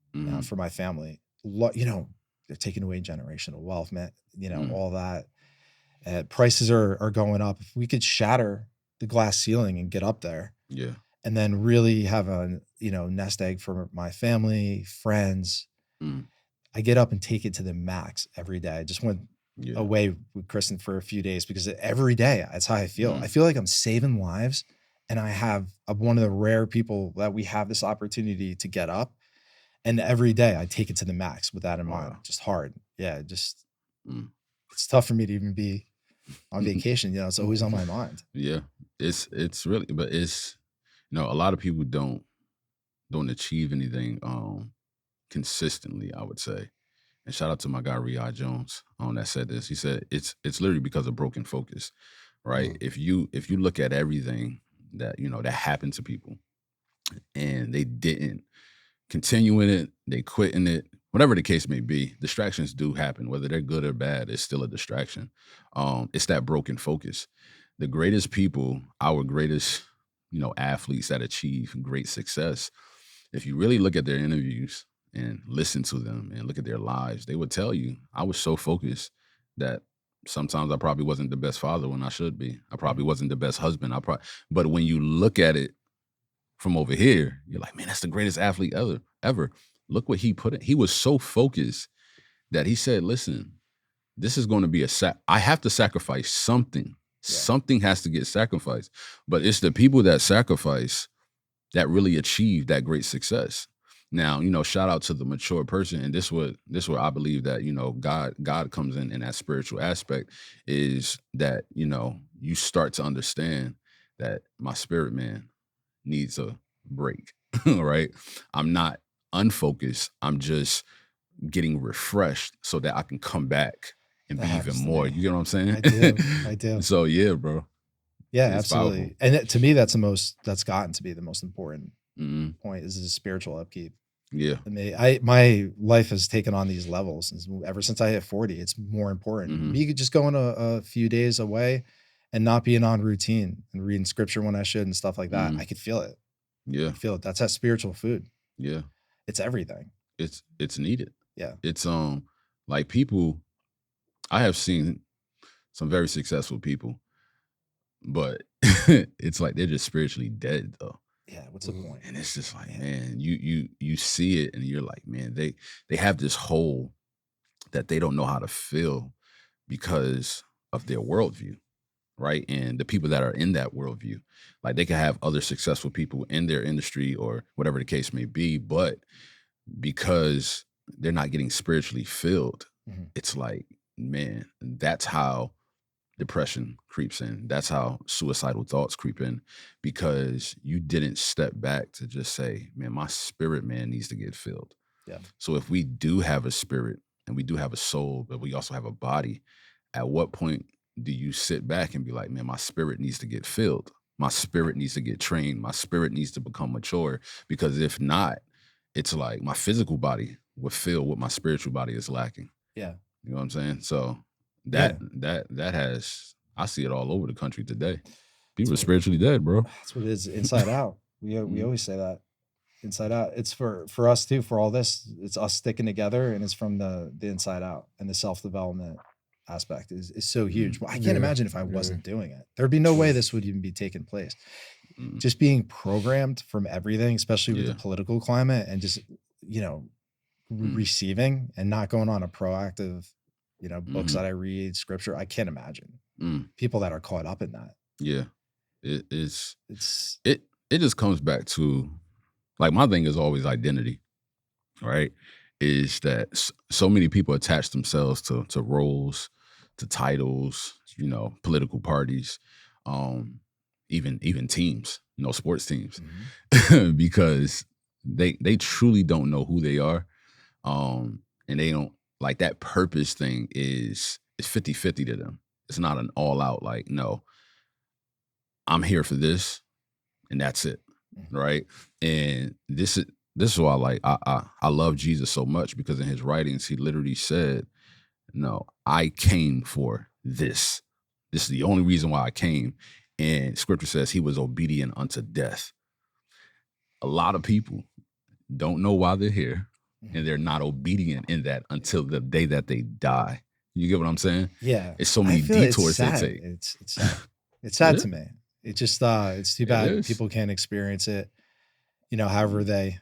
Speaker 1: for my family. They're taking away generational wealth, man. All that. Prices are going up. If we could shatter the glass ceiling and get up there, and then really have a nest egg for my family, friends. I get up and take it to the max every day. I just went away with Kristen for a few days because every day that's how I feel. I feel like I'm saving lives, and I'm one of the rare people that we have this opportunity to get up. And every day I take it to the max with that in mind. Just hard. Yeah. It's tough for me to even be on vacation. It's always on my mind.
Speaker 3: Yeah. It's really, but it's, a lot of people don't achieve anything consistently, I would say. And shout out to my guy Riyad Jones that said this. He said it's literally because of broken focus, right? If you look at everything that that happened to people and they didn't continue in it, they quit in it, whatever the case may be, distractions do happen. Whether they're good or bad, it's still a distraction. It's that broken focus. The greatest people, our greatest, athletes that achieve great success, if you really look at their interviews and listen to them and look at their lives, they would tell you, I was so focused that sometimes I probably wasn't the best father when I should be. I probably wasn't the best husband. But when you look at it from over here, you're like, man, that's the greatest athlete ever. Look what he put in. He was so focused that he said, listen, this is going to be I have to sacrifice something. Yeah. Something has to get sacrificed. But it's the people that sacrifice that really achieve that great success. Now, shout out to the mature person. And this where I believe that, God comes in that spiritual aspect, is that, you start to understand that my spirit man needs a break, right? I'm not unfocused. I'm just getting refreshed so that I can come back and be even more. You get what I'm saying?
Speaker 1: I do.
Speaker 3: So yeah, bro.
Speaker 1: Yeah, it's absolutely. Powerful. And to me, that's gotten to be the most important point, is the spiritual upkeep.
Speaker 3: Yeah.
Speaker 1: I mean, my life has taken on these levels ever since I hit 40. It's more important. You could just go on a few days away and not being on routine and reading scripture when I should and stuff like that. I could feel it.
Speaker 3: Yeah.
Speaker 1: I feel it. That's that spiritual food.
Speaker 3: Yeah.
Speaker 1: It's everything.
Speaker 3: It's needed.
Speaker 1: Yeah.
Speaker 3: It's like people, I have seen some very successful people, but it's like they're just spiritually dead though.
Speaker 1: Yeah, what's the point?
Speaker 3: And it's just like, man, you see it and you're like, man, they have this hole that they don't know how to fill because of their worldview, right? And the people that are in that worldview, like they can have other successful people in their industry or whatever the case may be, but because they're not getting spiritually filled, it's like, man, that's how depression creeps in. That's how suicidal thoughts creep in, because you didn't step back to just say, man, my spirit man needs to get filled.
Speaker 1: Yeah.
Speaker 3: So if we do have a spirit and we do have a soul, but we also have a body. At what point do you sit back and be like, man, my spirit needs to get filled. My spirit needs to get trained. My spirit needs to become mature. Because if not, it's like my physical body will feel what my spiritual body is lacking.
Speaker 1: Yeah.
Speaker 3: You know what I'm saying? So that has, I see it all over the country today. People are spiritually dead, bro.
Speaker 1: That's what it is. Inside out. We always say that. Inside out. It's for us too, for all this. It's us sticking together, and it's from the inside out. And the self-development aspect is so huge. I can't imagine if I wasn't doing it. There'd be no way this would even be taking place. Just being programmed from everything, especially with the political climate, and just, receiving and not going on a proactive, books that I read, scripture. I can't imagine people that are caught up in that.
Speaker 3: Yeah. It just comes back to, like, my thing is always identity, right? Is that so many people attach themselves to roles, to titles, political parties, even teams, sports teams, because they truly don't know who they are. And they don't, like, that purpose thing is 50-50 to them. It's not an all out, like, no, I'm here for this and that's it. Right. And this is why, I love Jesus so much, because in his writings, he literally said, no, I came for this. This is the only reason why I came. And scripture says he was obedient unto death. A lot of people don't know why they're here, and they're not obedient in that until the day that they die. You get what I'm saying?
Speaker 1: Yeah.
Speaker 3: It's so many detours they take.
Speaker 1: It's sad. It's sad to me. It just, it's too bad people can't experience it, however they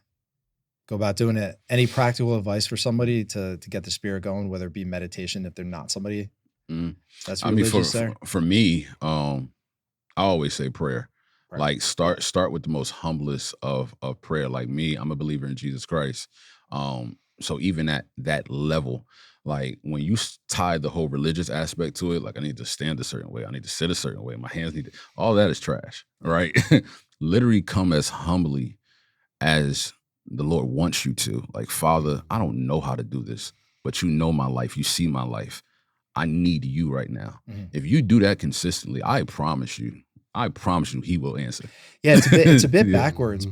Speaker 1: go about doing it. Any practical advice for somebody to get the spirit going, whether it be meditation, if they're not somebody that's religious there?
Speaker 3: For me, I always say prayer. Right. Like, start with the most humblest of prayer. Like me, I'm a believer in Jesus Christ. So even at that level, like, when you tie the whole religious aspect to it, like, I need to stand a certain way, I need to sit a certain way, my hands need to, all that is trash, right? Literally come as humbly as the Lord wants you to. Like, Father, I don't know how to do this, but you know my life, you see my life. I need you right now. If you do that consistently, I promise you, he will answer.
Speaker 1: Yeah, it's a bit backwards,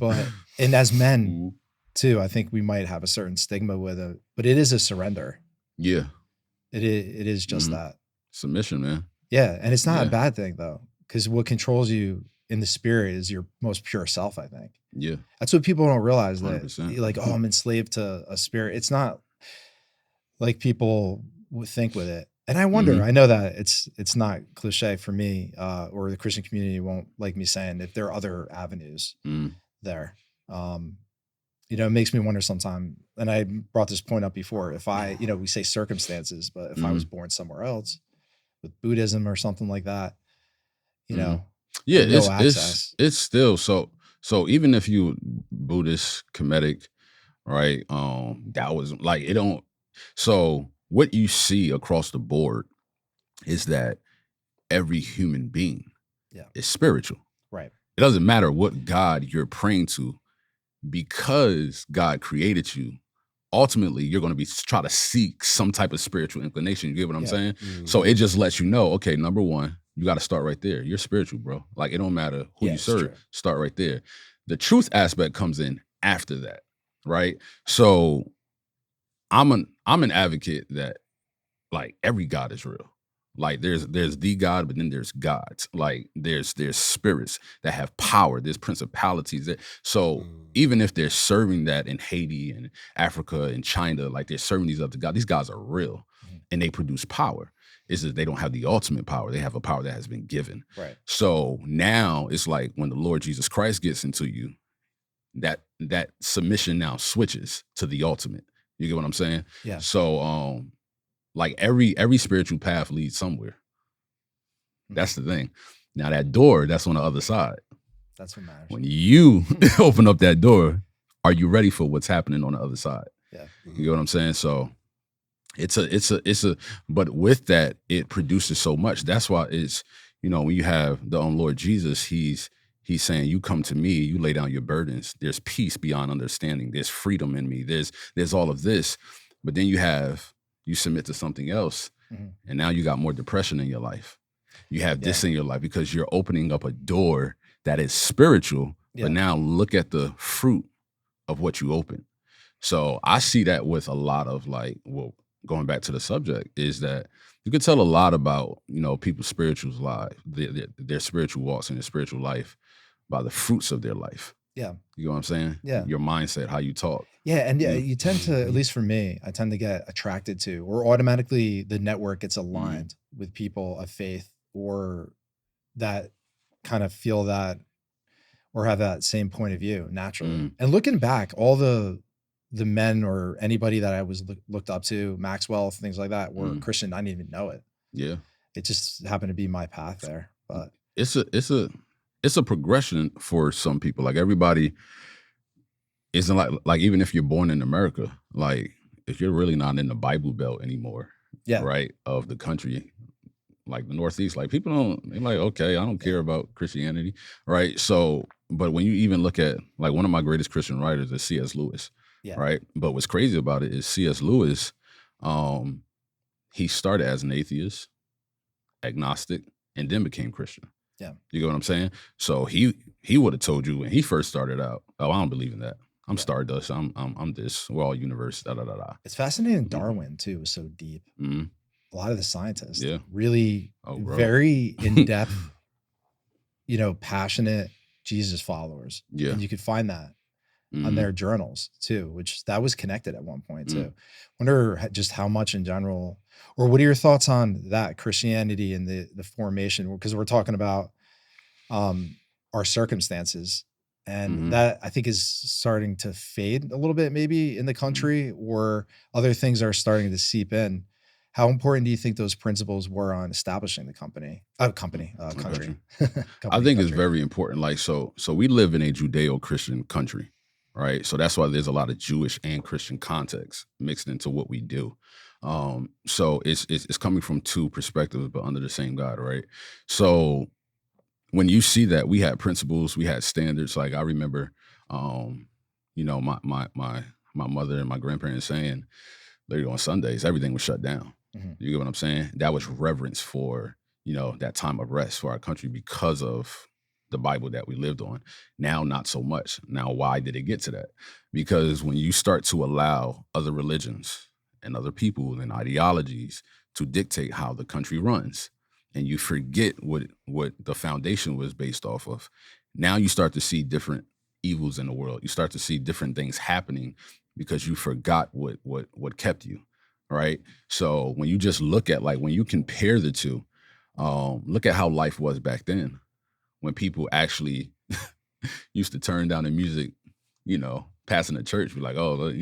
Speaker 1: and as men too, I think we might have a certain stigma with it, but it is a surrender.
Speaker 3: Yeah.
Speaker 1: It is just that.
Speaker 3: Submission, man.
Speaker 1: Yeah. And it's not a bad thing, though, because what controls you in the spirit is your most pure self, I think.
Speaker 3: Yeah.
Speaker 1: That's what people don't realize, that
Speaker 3: 100%.
Speaker 1: Like, oh, I'm enslaved to a spirit. It's not like people would think with it. And I wonder, I know that it's not cliche for me, or the Christian community won't like me saying, if there are other avenues there. It makes me wonder sometimes, and I brought this point up before, if I, we say circumstances, but if I was born somewhere else with Buddhism or something like that,
Speaker 3: yeah, it's still so even if you Buddhist, Kemetic, right, Taoism, like, it don't, so what you see across the board is that every human being is spiritual.
Speaker 1: Right.
Speaker 3: It doesn't matter what God you're praying to, because God created you. Ultimately, you're going to be try to seek some type of spiritual inclination. You get what I'm saying? So it just lets you know, okay, number one, you got to start right there. You're spiritual, bro. Like, it don't matter who you serve. Start right there. The truth aspect comes in after that, right? So I'm an advocate that, like, every God is real. Like, there's the God, but then there's gods. Like, there's spirits that have power. There's principalities. So even if they're serving that in Haiti and Africa and China, like, they're serving these other gods, these gods are real and they produce power. It's that they don't have the ultimate power. They have a power that has been given.
Speaker 1: Right.
Speaker 3: So now it's like, when the Lord Jesus Christ gets into you, that submission now switches to the ultimate. You get what I'm saying?
Speaker 1: Yeah.
Speaker 3: So like, every spiritual path leads somewhere. That's the thing. Now, that door, that's on the other side.
Speaker 1: That's what matters.
Speaker 3: When you open up that door, are you ready for what's happening on the other side?
Speaker 1: Yeah.
Speaker 3: You get what I'm saying? So it's a, but with that, it produces so much. That's why it's, when you have the Lord Jesus, he's saying, you come to me, you lay down your burdens. There's peace beyond understanding. There's freedom in me. There's all of this. But then you have you submit to something else,
Speaker 1: Mhm.
Speaker 3: and now you got more depression in your life. You have this in your life because you're opening up a door that is spiritual, but now look at the fruit of what you open. So I see that with a lot of like, well, going back to the subject, is that you can tell a lot about, people's spiritual life, their spiritual walks and their spiritual life by the fruits of their life.
Speaker 1: Yeah.
Speaker 3: You know what I'm saying?
Speaker 1: Yeah.
Speaker 3: Your mindset, how you talk.
Speaker 1: Yeah. And you tend to, at least for me, I tend to get attracted to, or automatically the network gets aligned with people of faith or that kind of feel that or have that same point of view naturally. And looking back, all the men or anybody that I was looked up to, Maxwell, things like that, were Christian. I didn't even know it.
Speaker 3: Yeah.
Speaker 1: It just happened to be my path there. But
Speaker 3: it's a progression for some people. Like everybody isn't like even if you're born in America, like if you're really not in the Bible Belt anymore, right, of the country, like the Northeast, like people they're like, okay, I don't care about Christianity, right? So, but when you even look at like one of my greatest Christian writers is C.S. Lewis, right? But what's crazy about it is C.S. Lewis, he started as an atheist, agnostic, and then became Christian.
Speaker 1: Yeah.
Speaker 3: You get what I'm saying? So he would have told you when he first started out, oh, I don't believe in that. I'm Stardust. I'm this. We're all universe. Da da da da.
Speaker 1: It's fascinating. Darwin too was so deep.
Speaker 3: Mm-hmm.
Speaker 1: A lot of the scientists,
Speaker 3: really
Speaker 1: very in depth, passionate Jesus followers.
Speaker 3: Yeah,
Speaker 1: and you could find that on their journals too, which that was connected at one point too. Wonder just how much in general, or what are your thoughts on that Christianity and the formation? Because we're talking about our circumstances, and that I think is starting to fade a little bit, maybe in the country, or other things are starting to seep in. How important do you think those principles were on establishing the country?
Speaker 3: I think it's very important. Like, so we live in a Judeo-Christian country, right? So that's why there's a lot of Jewish and Christian context mixed into what we do. So it's coming from two perspectives, but under the same God, right? So when you see that, we had principles, we had standards. Like I remember, my mother and my grandparents saying, literally on Sundays, everything was shut down. You get what I'm saying? That was reverence for, that time of rest for our country because of the Bible that we lived on. Now, not so much. Now, why did it get to that? Because when you start to allow other religions and other people and ideologies to dictate how the country runs, and you forget what the foundation was based off of, now you start to see different evils in the world. You start to see different things happening because you forgot what kept you, right? So when you just look at, like, when you compare the two, look at how life was back then, when people actually used to turn down the music, passing the church, be like, oh,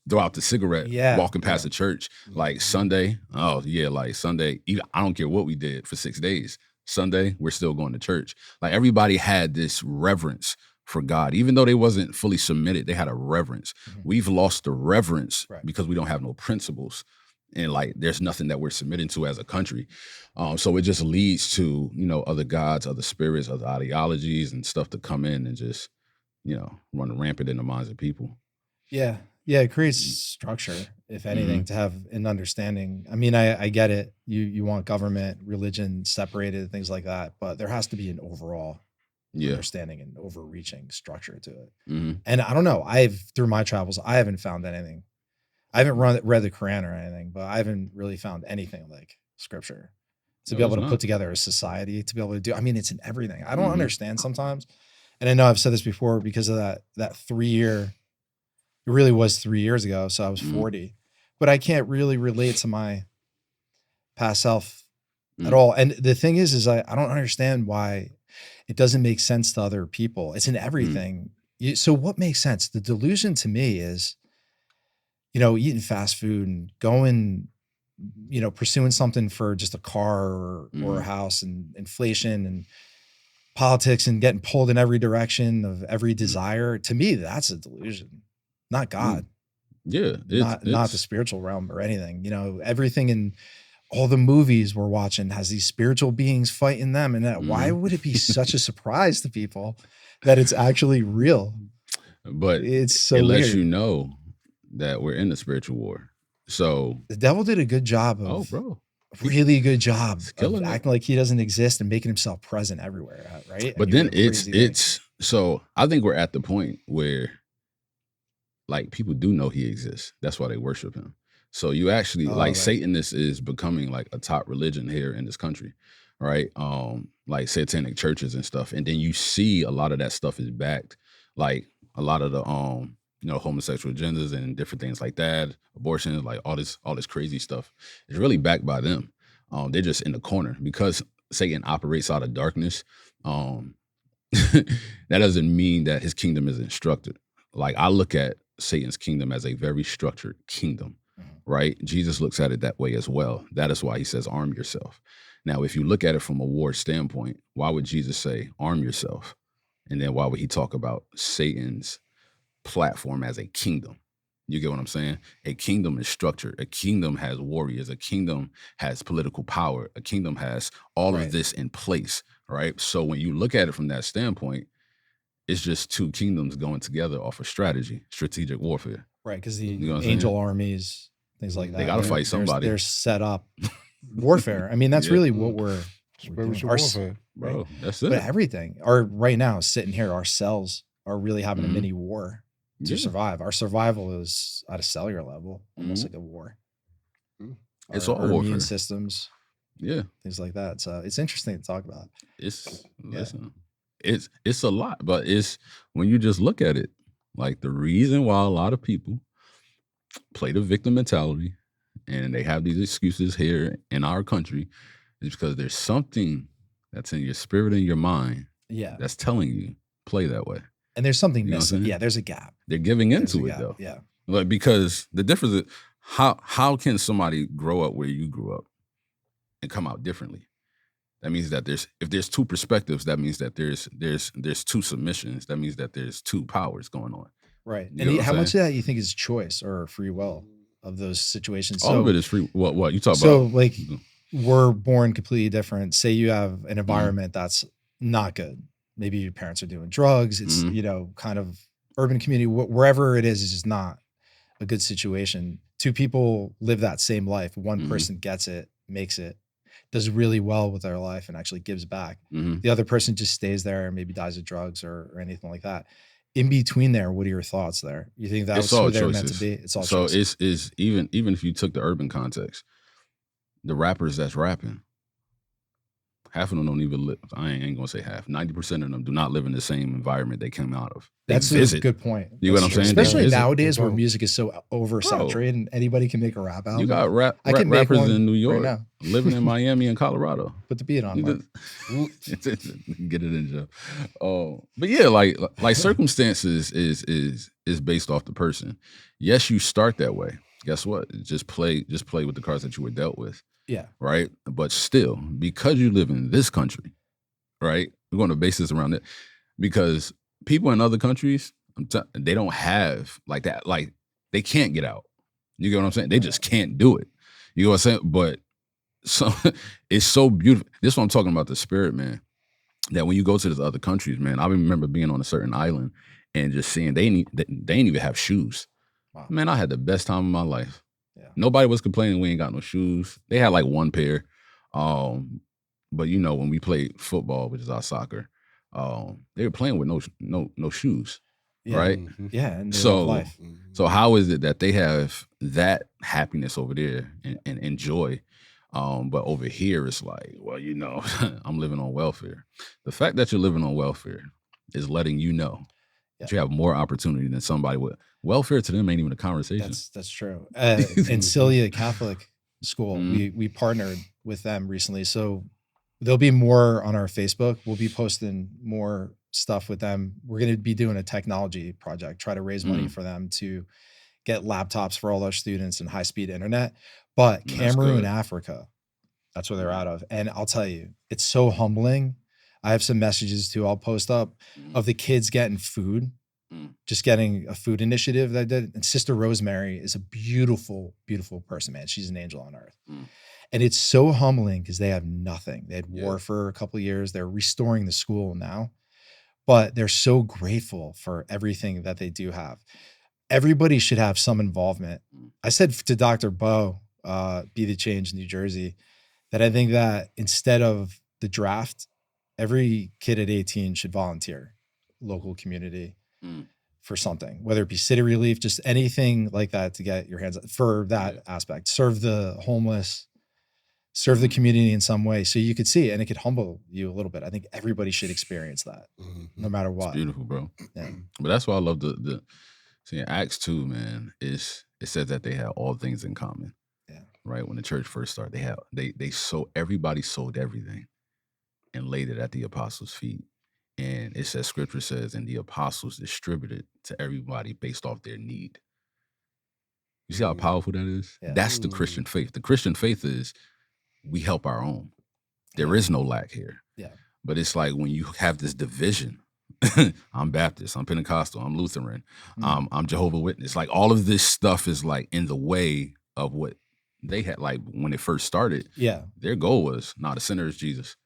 Speaker 3: throw out the cigarette, walking past the church, like Sunday. Oh yeah, like Sunday, I don't care what we did for 6 days. Sunday, we're still going to church. Like everybody had this reverence for God, even though they wasn't fully submitted, they had a reverence. We've lost the reverence because we don't have no principles, and like there's nothing that we're submitting to as a country. So it just leads to other gods, other spirits, other ideologies, and stuff to come in and just run rampant in the minds of people.
Speaker 1: Yeah, it creates structure, if anything, to have an understanding. I mean, I get it. You want government, religion separated, things like that, but there has to be an overall understanding and overreaching structure to it. And I don't know, through my travels, I haven't found anything. I haven't read the Quran or anything, but I haven't really found anything like scripture to be able to put together a society, to be able to do. I mean, it's in everything. I don't understand sometimes. And I know I've said this before because of that 3 year, it really was 3 years ago. So I was 40, but I can't really relate to my past self at all. And the thing is I don't understand why it doesn't make sense to other people. It's in everything. So what makes sense? The delusion to me is, eating fast food and going, pursuing something for just a car or a house, and inflation and politics and getting pulled in every direction of every desire. To me, that's a delusion, not God.
Speaker 3: Yeah.
Speaker 1: Not the spiritual realm or anything. Everything in all the movies we're watching has these spiritual beings fighting them. And why would it be such a surprise to people that it's actually real?
Speaker 3: But
Speaker 1: it's so
Speaker 3: it
Speaker 1: weird.
Speaker 3: lets you know that we're in a spiritual war. So,
Speaker 1: The devil did a good job
Speaker 3: oh,
Speaker 1: of
Speaker 3: bro,
Speaker 1: really good job
Speaker 3: he's
Speaker 1: of
Speaker 3: killing it.
Speaker 1: acting like he doesn't exist and making himself present everywhere, right?
Speaker 3: But
Speaker 1: And
Speaker 3: then
Speaker 1: doing crazy things.
Speaker 3: so I think we're at the point where like people do know he exists. That's why they worship him. So you actually like
Speaker 1: Right.
Speaker 3: Satanists is becoming like a top religion here in this country, right? Like satanic churches and stuff. And then you see a lot of that stuff is backed, like a lot of the homosexual agendas and different things like that, abortion, like all this crazy stuff is really backed by them. They're just in the corner because Satan operates out of darkness. That doesn't mean that his kingdom isn't structured. Like I look at Satan's kingdom as a very structured kingdom, right? Jesus looks at it that way as well. That is why he says, arm yourself. Now, if you look at it from a war standpoint, why would Jesus say, arm yourself? And then why would he talk about Satan's platform as a kingdom? You get what I'm saying? A kingdom is structured. A kingdom has warriors. A kingdom has political power. A kingdom has all of this in place, right? So when you look at it from that standpoint, it's just two kingdoms going together off of strategic warfare.
Speaker 1: Right, because the angel armies, things like that.
Speaker 3: They got to fight somebody.
Speaker 1: They're set up warfare. I mean, that's really what we're doing.
Speaker 2: Warfare,
Speaker 3: bro.
Speaker 1: Right?
Speaker 3: That's it.
Speaker 1: But everything, right now, sitting here, our cells are really having a mini war to survive. Our survival is at a cellular level, almost like a war.
Speaker 3: It's all warfare.
Speaker 1: Immune systems, things like that. So it's interesting to talk about.
Speaker 3: It's a lot, but it's when you just look at it, like the reason why a lot of people play the victim mentality and they have these excuses here in our country is because there's something that's in your spirit and your mind that's telling you play that way.
Speaker 1: And there's something missing. Yeah, there's a gap.
Speaker 3: They're giving into it though.
Speaker 1: Yeah.
Speaker 3: Like, because the difference is how can somebody grow up where you grew up and come out differently? That means that if there's two perspectives, that means that there's two submissions. That means that there's two powers going on.
Speaker 1: Right. And how much of that you think is choice or free will of those situations?
Speaker 3: All of it is free. What you talk about?
Speaker 1: So like we're born completely different. Say you have an environment that's not good. Maybe your parents are doing drugs. It's, kind of urban community, wherever it is just not a good situation. Two people live that same life. One person gets it, makes it, does really well with their life and actually gives back. The other person just stays there and maybe dies of drugs or anything like that. In between there, what are your thoughts there? You think that was who they're meant to be? It's all choices.
Speaker 3: So it's even if you took the urban context, the rappers that's rapping, half of them don't even live. I ain't gonna say half. 90% of them do not live in the same environment they came out of.
Speaker 1: That's a good point.
Speaker 3: You know what I'm saying?
Speaker 1: Especially nowadays where music is so oversaturated and anybody can make a rap album.
Speaker 3: You got rappers in New York right living in Miami and Colorado.
Speaker 1: Put the beat on.
Speaker 3: Get it in, Joe. But yeah, like circumstances is based off the person. Yes, you start that way. Guess what? Just play with the cards that you were dealt with.
Speaker 1: Yeah.
Speaker 3: Right. But still, because you live in this country, right? We're going to base this around it because people in other countries, they don't have like that. Like they can't get out. You get what I'm saying? They just can't do it. You know what I'm saying? But it's so beautiful. This is what I'm talking about, the spirit, man. That when you go to these other countries, man, I remember being on a certain island and just seeing they ain't even have shoes. Wow. Man, I had the best time of my life. Yeah. Nobody was complaining we ain't got no shoes. They had like one pair. But when we played football, which is our soccer, they were playing with no shoes.
Speaker 1: Yeah.
Speaker 3: Right?
Speaker 1: Yeah. And
Speaker 3: so how is it that they have that happiness over there and joy? But over here it's like, well, I'm living on welfare. The fact that you're living on welfare is letting you know that you have more opportunity than somebody with welfare. To them ain't even a conversation.
Speaker 1: That's true. In Celia Catholic School, we partnered with them recently. So there'll be more on our Facebook. We'll be posting more stuff with them. We're going to be doing a technology project, try to raise money for them to get laptops for all our students and high-speed internet. But Cameroon, Africa, that's where they're out of. And I'll tell you, it's so humbling. I have some messages too I'll post up of the kids getting food, just getting a food initiative that I did. And Sister Rosemary is a beautiful, beautiful person, man. She's an angel on earth. And it's so humbling because they have nothing. They had war for a couple of years. They're restoring the school now, but they're so grateful for everything that they do have. everybody should have some involvement. I said to Dr. Bo, Be the Change in New Jersey, that I think that instead of the draft, every kid at 18 should volunteer local community for something, whether it be city relief, just anything like that to get your hands for that aspect, serve the homeless, serve the community in some way. So you could see it and it could humble you a little bit. I think everybody should experience that no matter what.
Speaker 3: It's beautiful, bro.
Speaker 1: Yeah.
Speaker 3: But that's why I love see in Acts 2, man, it says that they had all things in common.
Speaker 1: Yeah.
Speaker 3: Right. When the church first started, they sold, everybody sold everything and laid it at the apostles' feet. And it says, scripture says, and the apostles distributed to everybody based off their need. You see how powerful that is? Yeah. That's the Christian faith. The Christian faith is we help our own. There is no lack here.
Speaker 1: Yeah.
Speaker 3: But it's like when you have this division, I'm Baptist, I'm Pentecostal, I'm Lutheran, I'm Jehovah's Witness. Like all of this stuff is like in the way of what they had. Like when it first started, their goal was, the sinner is Jesus.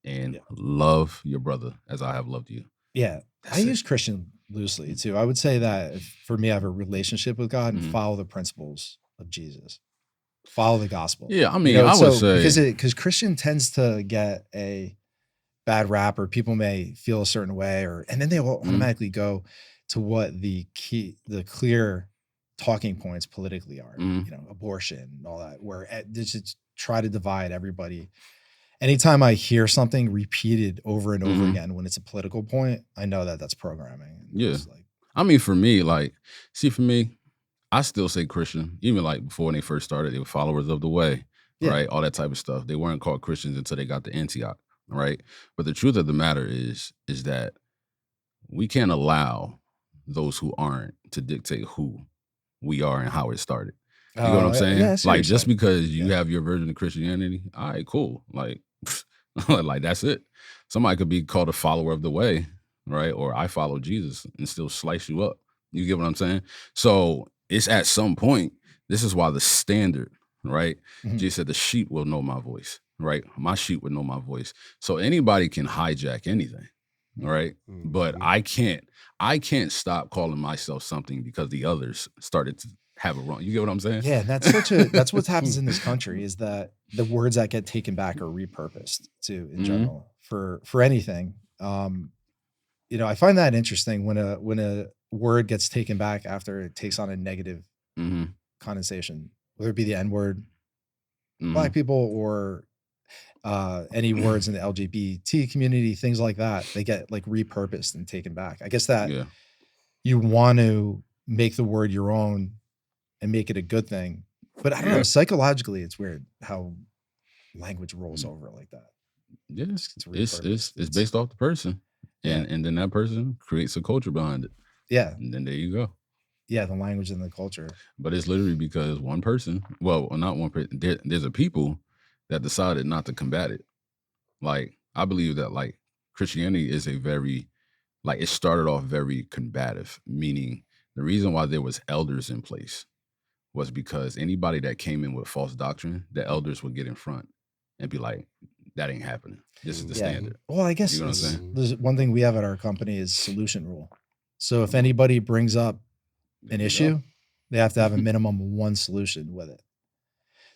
Speaker 3: And love your brother as I have loved you.
Speaker 1: Yeah. I use Christian loosely too. I would say that for me, I have a relationship with God and follow the principles of Jesus. Follow the gospel.
Speaker 3: Yeah, I mean, I would say
Speaker 1: because Christian tends to get a bad rap, or people may feel a certain way, and then they will automatically go to what the clear talking points politically are. You know, abortion and all that, where they just try to divide everybody. Anytime I hear something repeated over and over again when it's a political point, I know that that's programming.
Speaker 3: Yeah. I mean, for me, for me, I still say Christian. Even like before when they first started, they were followers of the way, right? All that type of stuff. They weren't called Christians until they got to Antioch, right? But the truth of the matter is that we can't allow those who aren't to dictate who we are and how it started. You know what I'm saying?
Speaker 1: Yeah,
Speaker 3: like just because you have your version of Christianity, all right, cool. Like that's it. Somebody could be called a follower of the way, right? Or I follow Jesus and still slice you up. You get what I'm saying? So it's at some point, this is why the standard, right? Jesus said the sheep will know my voice, right? My sheep will know my voice. So anybody can hijack anything, right? But I can't stop calling myself something because the others started to have it wrong. You get what I'm saying?
Speaker 1: Yeah, that's what happens in this country, is that the words that get taken back are repurposed too in general for anything. You know, I find that interesting when a word gets taken back after it takes on a negative connotation, whether it be the N-word, Black people, or any words in the LGBT community, things like that, they get like repurposed and taken back. I guess that you want to make the word your own and make it a good thing. But I don't know, psychologically, it's weird how language rolls over like that.
Speaker 3: Yeah, it's based off the person. And then that person creates a culture behind it.
Speaker 1: Yeah.
Speaker 3: And then there you go.
Speaker 1: Yeah, the language and the culture.
Speaker 3: But it's literally because one person, well, not one person, there's a people that decided not to combat it. Like, I believe that, like, Christianity is it started off very combative, meaning the reason why there was elders in place was because anybody that came in with false doctrine, the elders would get in front and be like, that ain't happening. This is the standard.
Speaker 1: Well, I guess
Speaker 3: you know what I'm saying?
Speaker 1: There's one thing we have at our company is solution rule. So if anybody brings up an issue, they have to have a minimum of one solution with it.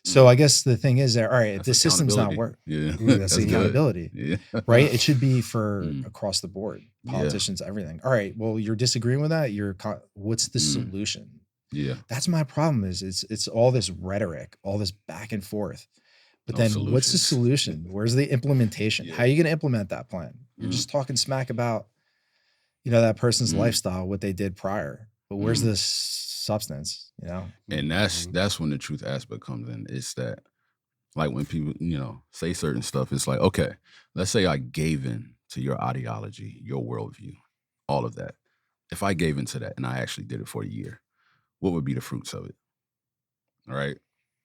Speaker 1: So I guess the thing is that, all right, if this system's not working, that's accountability, right? It should be for across the board, politicians, everything. All right, well, you're disagreeing with that. What's the solution?
Speaker 3: Yeah,
Speaker 1: that's my problem. Is it's all this rhetoric, all this back and forth, but then what's the solution? Where's the implementation? How are you going to implement that plan? You're just talking smack about, that person's lifestyle, what they did prior, but where's the substance?
Speaker 3: And that's when the truth aspect comes in. It's that, like, when people say certain stuff, it's like, okay, let's say I gave in to your ideology, your worldview, all of that. If I gave into that and I actually did it for a year, what would be the fruits of it? All right.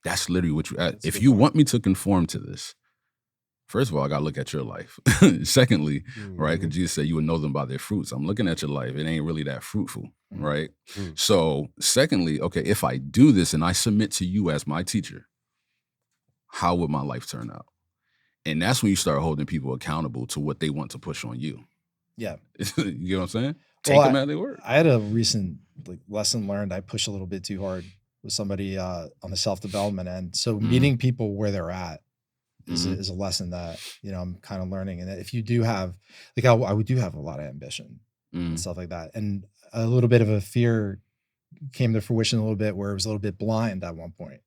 Speaker 3: That's literally what if you want me to conform to this, first of all, I got to look at your life. Secondly, right, because Jesus said you would know them by their fruits. I'm looking at your life. It ain't really that fruitful, right? So secondly, okay, if I do this and I submit to you as my teacher, how would my life turn out? And that's when you start holding people accountable to what they want to push on you.
Speaker 1: Yeah.
Speaker 3: You know what I'm saying? take them at their word.
Speaker 1: I had a recent lesson learned. I push a little bit too hard with somebody on the self-development end. So meeting people where they're at is a lesson that, I'm kind of learning. And if you do have, I do have a lot of ambition and stuff like that. And a little bit of a fear came to fruition a little bit where it was a little bit blind at one point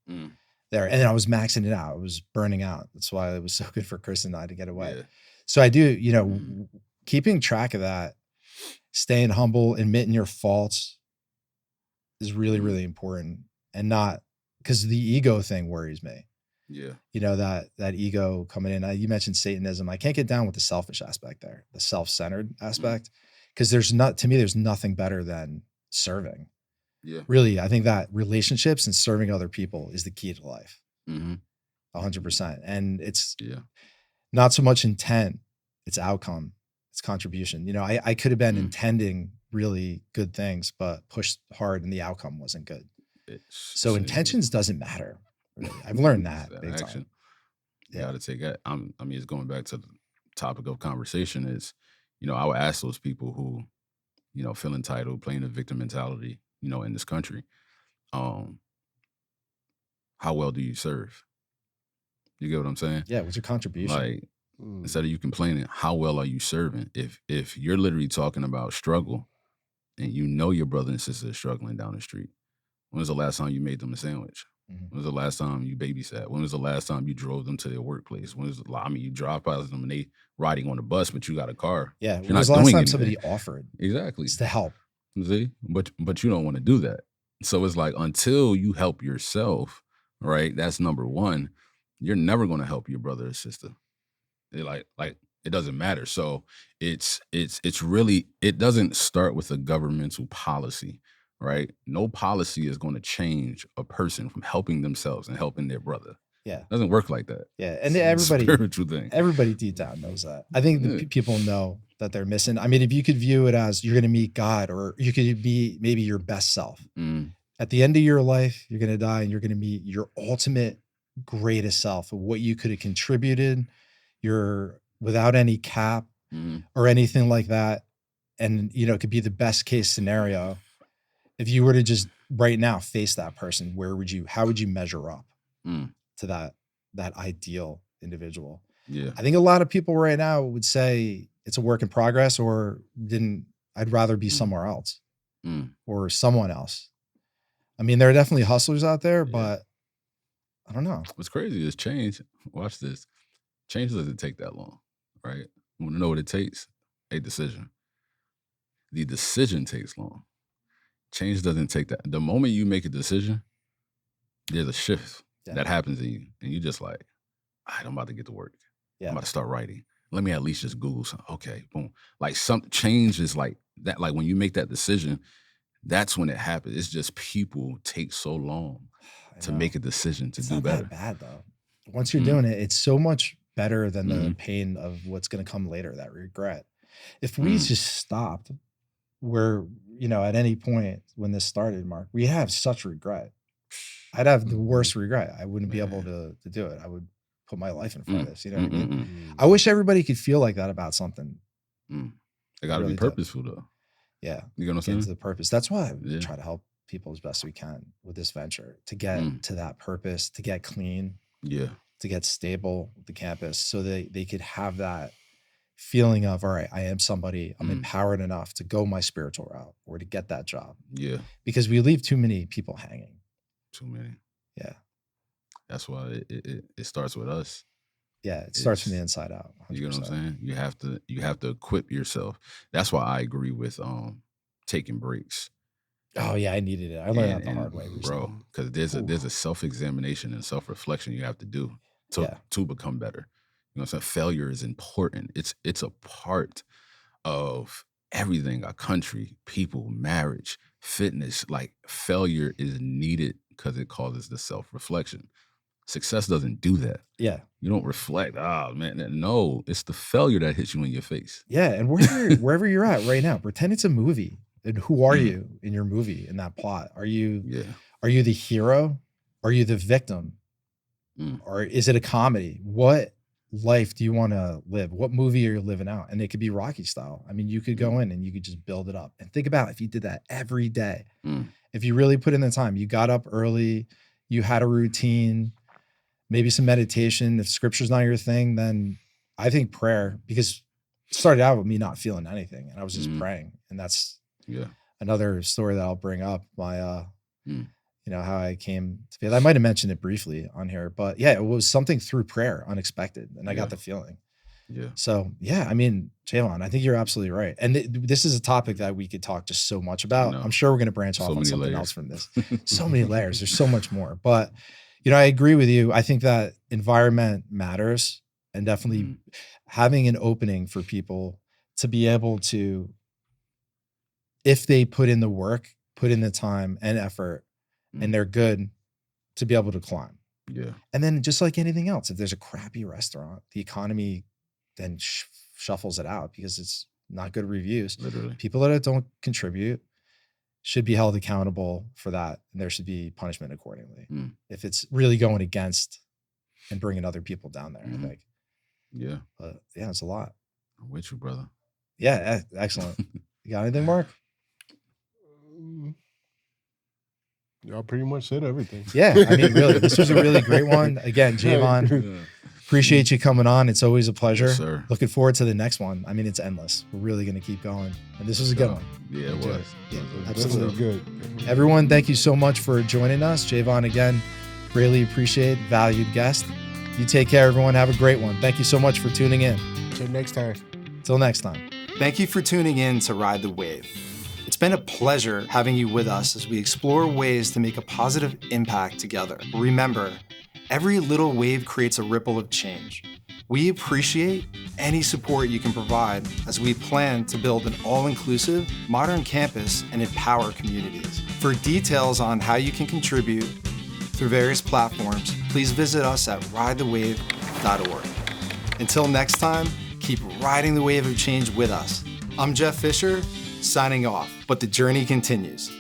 Speaker 1: there. And then I was maxing it out. I was burning out. That's why it was so good for Chris and I to get away. Yeah. So I do, keeping track of that, staying humble, admitting your faults is really, really important. And not because the ego thing worries me.
Speaker 3: Yeah.
Speaker 1: That ego coming in. You mentioned Satanism. I can't get down with the selfish aspect there, the self-centered aspect, because there's nothing better than serving.
Speaker 3: Yeah.
Speaker 1: Really, I think that relationships and serving other people is the key to life. 100%. And it's not so much intent, it's outcome, it's contribution. I could have been intending really good things, but pushed hard and the outcome wasn't good. So intentions doesn't matter. Really. I've learned that big time.
Speaker 3: You got to take that. It's going back to the topic of conversation is, I would ask those people who, feel entitled, playing the victim mentality, in this country, how well do you serve? You get what I'm saying?
Speaker 1: Yeah. What's your contribution?
Speaker 3: Like, instead of you complaining, how well are you serving? If you're literally talking about struggle and your brother and sister is struggling down the street, when was the last time you made them a sandwich? When was the last time you babysat? When was the last time you drove them to their workplace? You drive past them and they riding on the bus, but you got a car.
Speaker 1: Yeah. When was the last time somebody offered?
Speaker 3: Exactly.
Speaker 1: It's to help.
Speaker 3: See? But you don't want to do that. So it's like, until you help yourself, right? That's number one. You're never going to help your brother or sister. They're like it doesn't matter. So it's really, it doesn't start with a governmental policy, right? No policy is going to change a person from helping themselves and helping their brother.
Speaker 1: Yeah.
Speaker 3: It doesn't work like that.
Speaker 1: Yeah. And everybody,
Speaker 3: spiritual thing.
Speaker 1: Everybody deep down knows that. I think the people know that they're missing. I mean, if you could view it as you're going to meet God, or you could be maybe your best self. At the end of your life, you're going to die and you're going to meet your ultimate greatest self of what you could have contributed. You're without any cap or anything like that. And, it could be the best case scenario. If you were to just right now face that person, how would you measure up to that ideal individual?
Speaker 3: Yeah.
Speaker 1: I think a lot of people right now would say it's a work in progress, or I'd rather be somewhere else or someone else. I mean, there are definitely hustlers out there, but I don't know.
Speaker 3: What's crazy is change. Watch this. Change doesn't take that long, right? You want to know what it takes? A decision. The decision takes long. Change doesn't take that. The moment you make a decision, there's a shift that happens in you. And you just like, all right, I'm about to get to work. Yeah. I'm about to start writing. Let me at least just Google something. Okay, boom. Like some change is like that. Like when you make that decision, that's when it happens. It's just people take so long to make a decision to do better.
Speaker 1: It's not that bad though. Once you're doing it, it's so much better than the pain of what's going to come later, that regret. If we just stopped where, at any point when this started, Mark, we have such regret. I'd have the worst regret. I wouldn't be able to do it. I would put my life in front of this. You know what I mean? I wish everybody could feel like that about something.
Speaker 3: It got to be purposeful though.
Speaker 1: Yeah.
Speaker 3: You know what I'm saying?
Speaker 1: Get to the purpose. That's why I try to help people as best we can with this venture, to get to that purpose, to get clean.
Speaker 3: Yeah.
Speaker 1: To get stable with the campus, so they could have that feeling of, all right, I am somebody, I'm empowered enough to go my spiritual route or to get that job.
Speaker 3: Yeah.
Speaker 1: Because we leave too many people hanging.
Speaker 3: Too many.
Speaker 1: Yeah.
Speaker 3: That's why it starts with us.
Speaker 1: Yeah. It starts from the inside out. 100%.
Speaker 3: You know what I'm saying? You have to equip yourself. That's why I agree with taking breaks.
Speaker 1: Oh yeah, I needed it. I learned that the hard way,
Speaker 3: bro. Because there's a self-examination and self-reflection you have to do to become better. You know what I'm saying? Failure is important. It's a part of everything. Our country, people, marriage, fitness. Like failure is needed because it causes the self-reflection. Success doesn't do that.
Speaker 1: Yeah.
Speaker 3: You don't reflect. Oh man, no. It's the failure that hits you in your face.
Speaker 1: Yeah, and wherever you're at right now, pretend it's a movie. And who are you in your movie, in that plot? Are you the hero? Are you the victim? Or is it a comedy? What life do you want to live? What movie are you living out? And it could be Rocky style. I mean, you could go in and you could just build it up. And think about if you did that every day. If you really put in the time, you got up early, you had a routine, maybe some meditation. If scripture's not your thing, then I think prayer, because it started out with me not feeling anything and I was just praying. And that's another story that I'll bring up. My, you know, how I came to faith. I might have mentioned it briefly on here, but yeah, it was something through prayer, unexpected. And I got the feeling. Yeah. So yeah, I mean, Javon, I think you're absolutely right. And this is a topic that we could talk just so much about. I'm sure we're going to branch off on something else from this. So many layers. There's so much more, but you know, I agree with you. I think that environment matters, and definitely having an opening for people to be able to, if they put in the work, put in the time and effort, and they're good, to be able to climb. Yeah. And then just like anything else, if there's a crappy restaurant, the economy then shuffles it out because it's not good reviews. Literally. People that don't contribute should be held accountable for that. And there should be punishment accordingly. If it's really going against and bringing other people down there, I think. Yeah. But yeah, it's a lot.
Speaker 3: I'm with you, brother.
Speaker 1: Yeah. Excellent. You got anything, Marc?
Speaker 2: Y'all pretty much said everything.
Speaker 1: Yeah, I mean, really, this was a really great one. Again, Javon, appreciate you coming on. It's always a pleasure. Yes, sir. Looking forward to the next one. I mean, it's endless. We're really going to keep going. And this was a good one.
Speaker 3: Yeah, it was.
Speaker 1: Yeah, absolutely good. Everyone, thank you so much for joining us. Javon, again, greatly appreciate, valued guest. You take care, everyone. Have a great one. Thank you so much for tuning in.
Speaker 2: Till next time.
Speaker 1: Till next time.
Speaker 4: Thank you for tuning in to Ride the Wave. It's been a pleasure having you with us as we explore ways to make a positive impact together. Remember, every little wave creates a ripple of change. We appreciate any support you can provide as we plan to build an all-inclusive, modern campus and empower communities. For details on how you can contribute through various platforms, please visit us at ridethewave.org. Until next time, keep riding the wave of change with us. I'm Jeff Fisher, signing off, but the journey continues.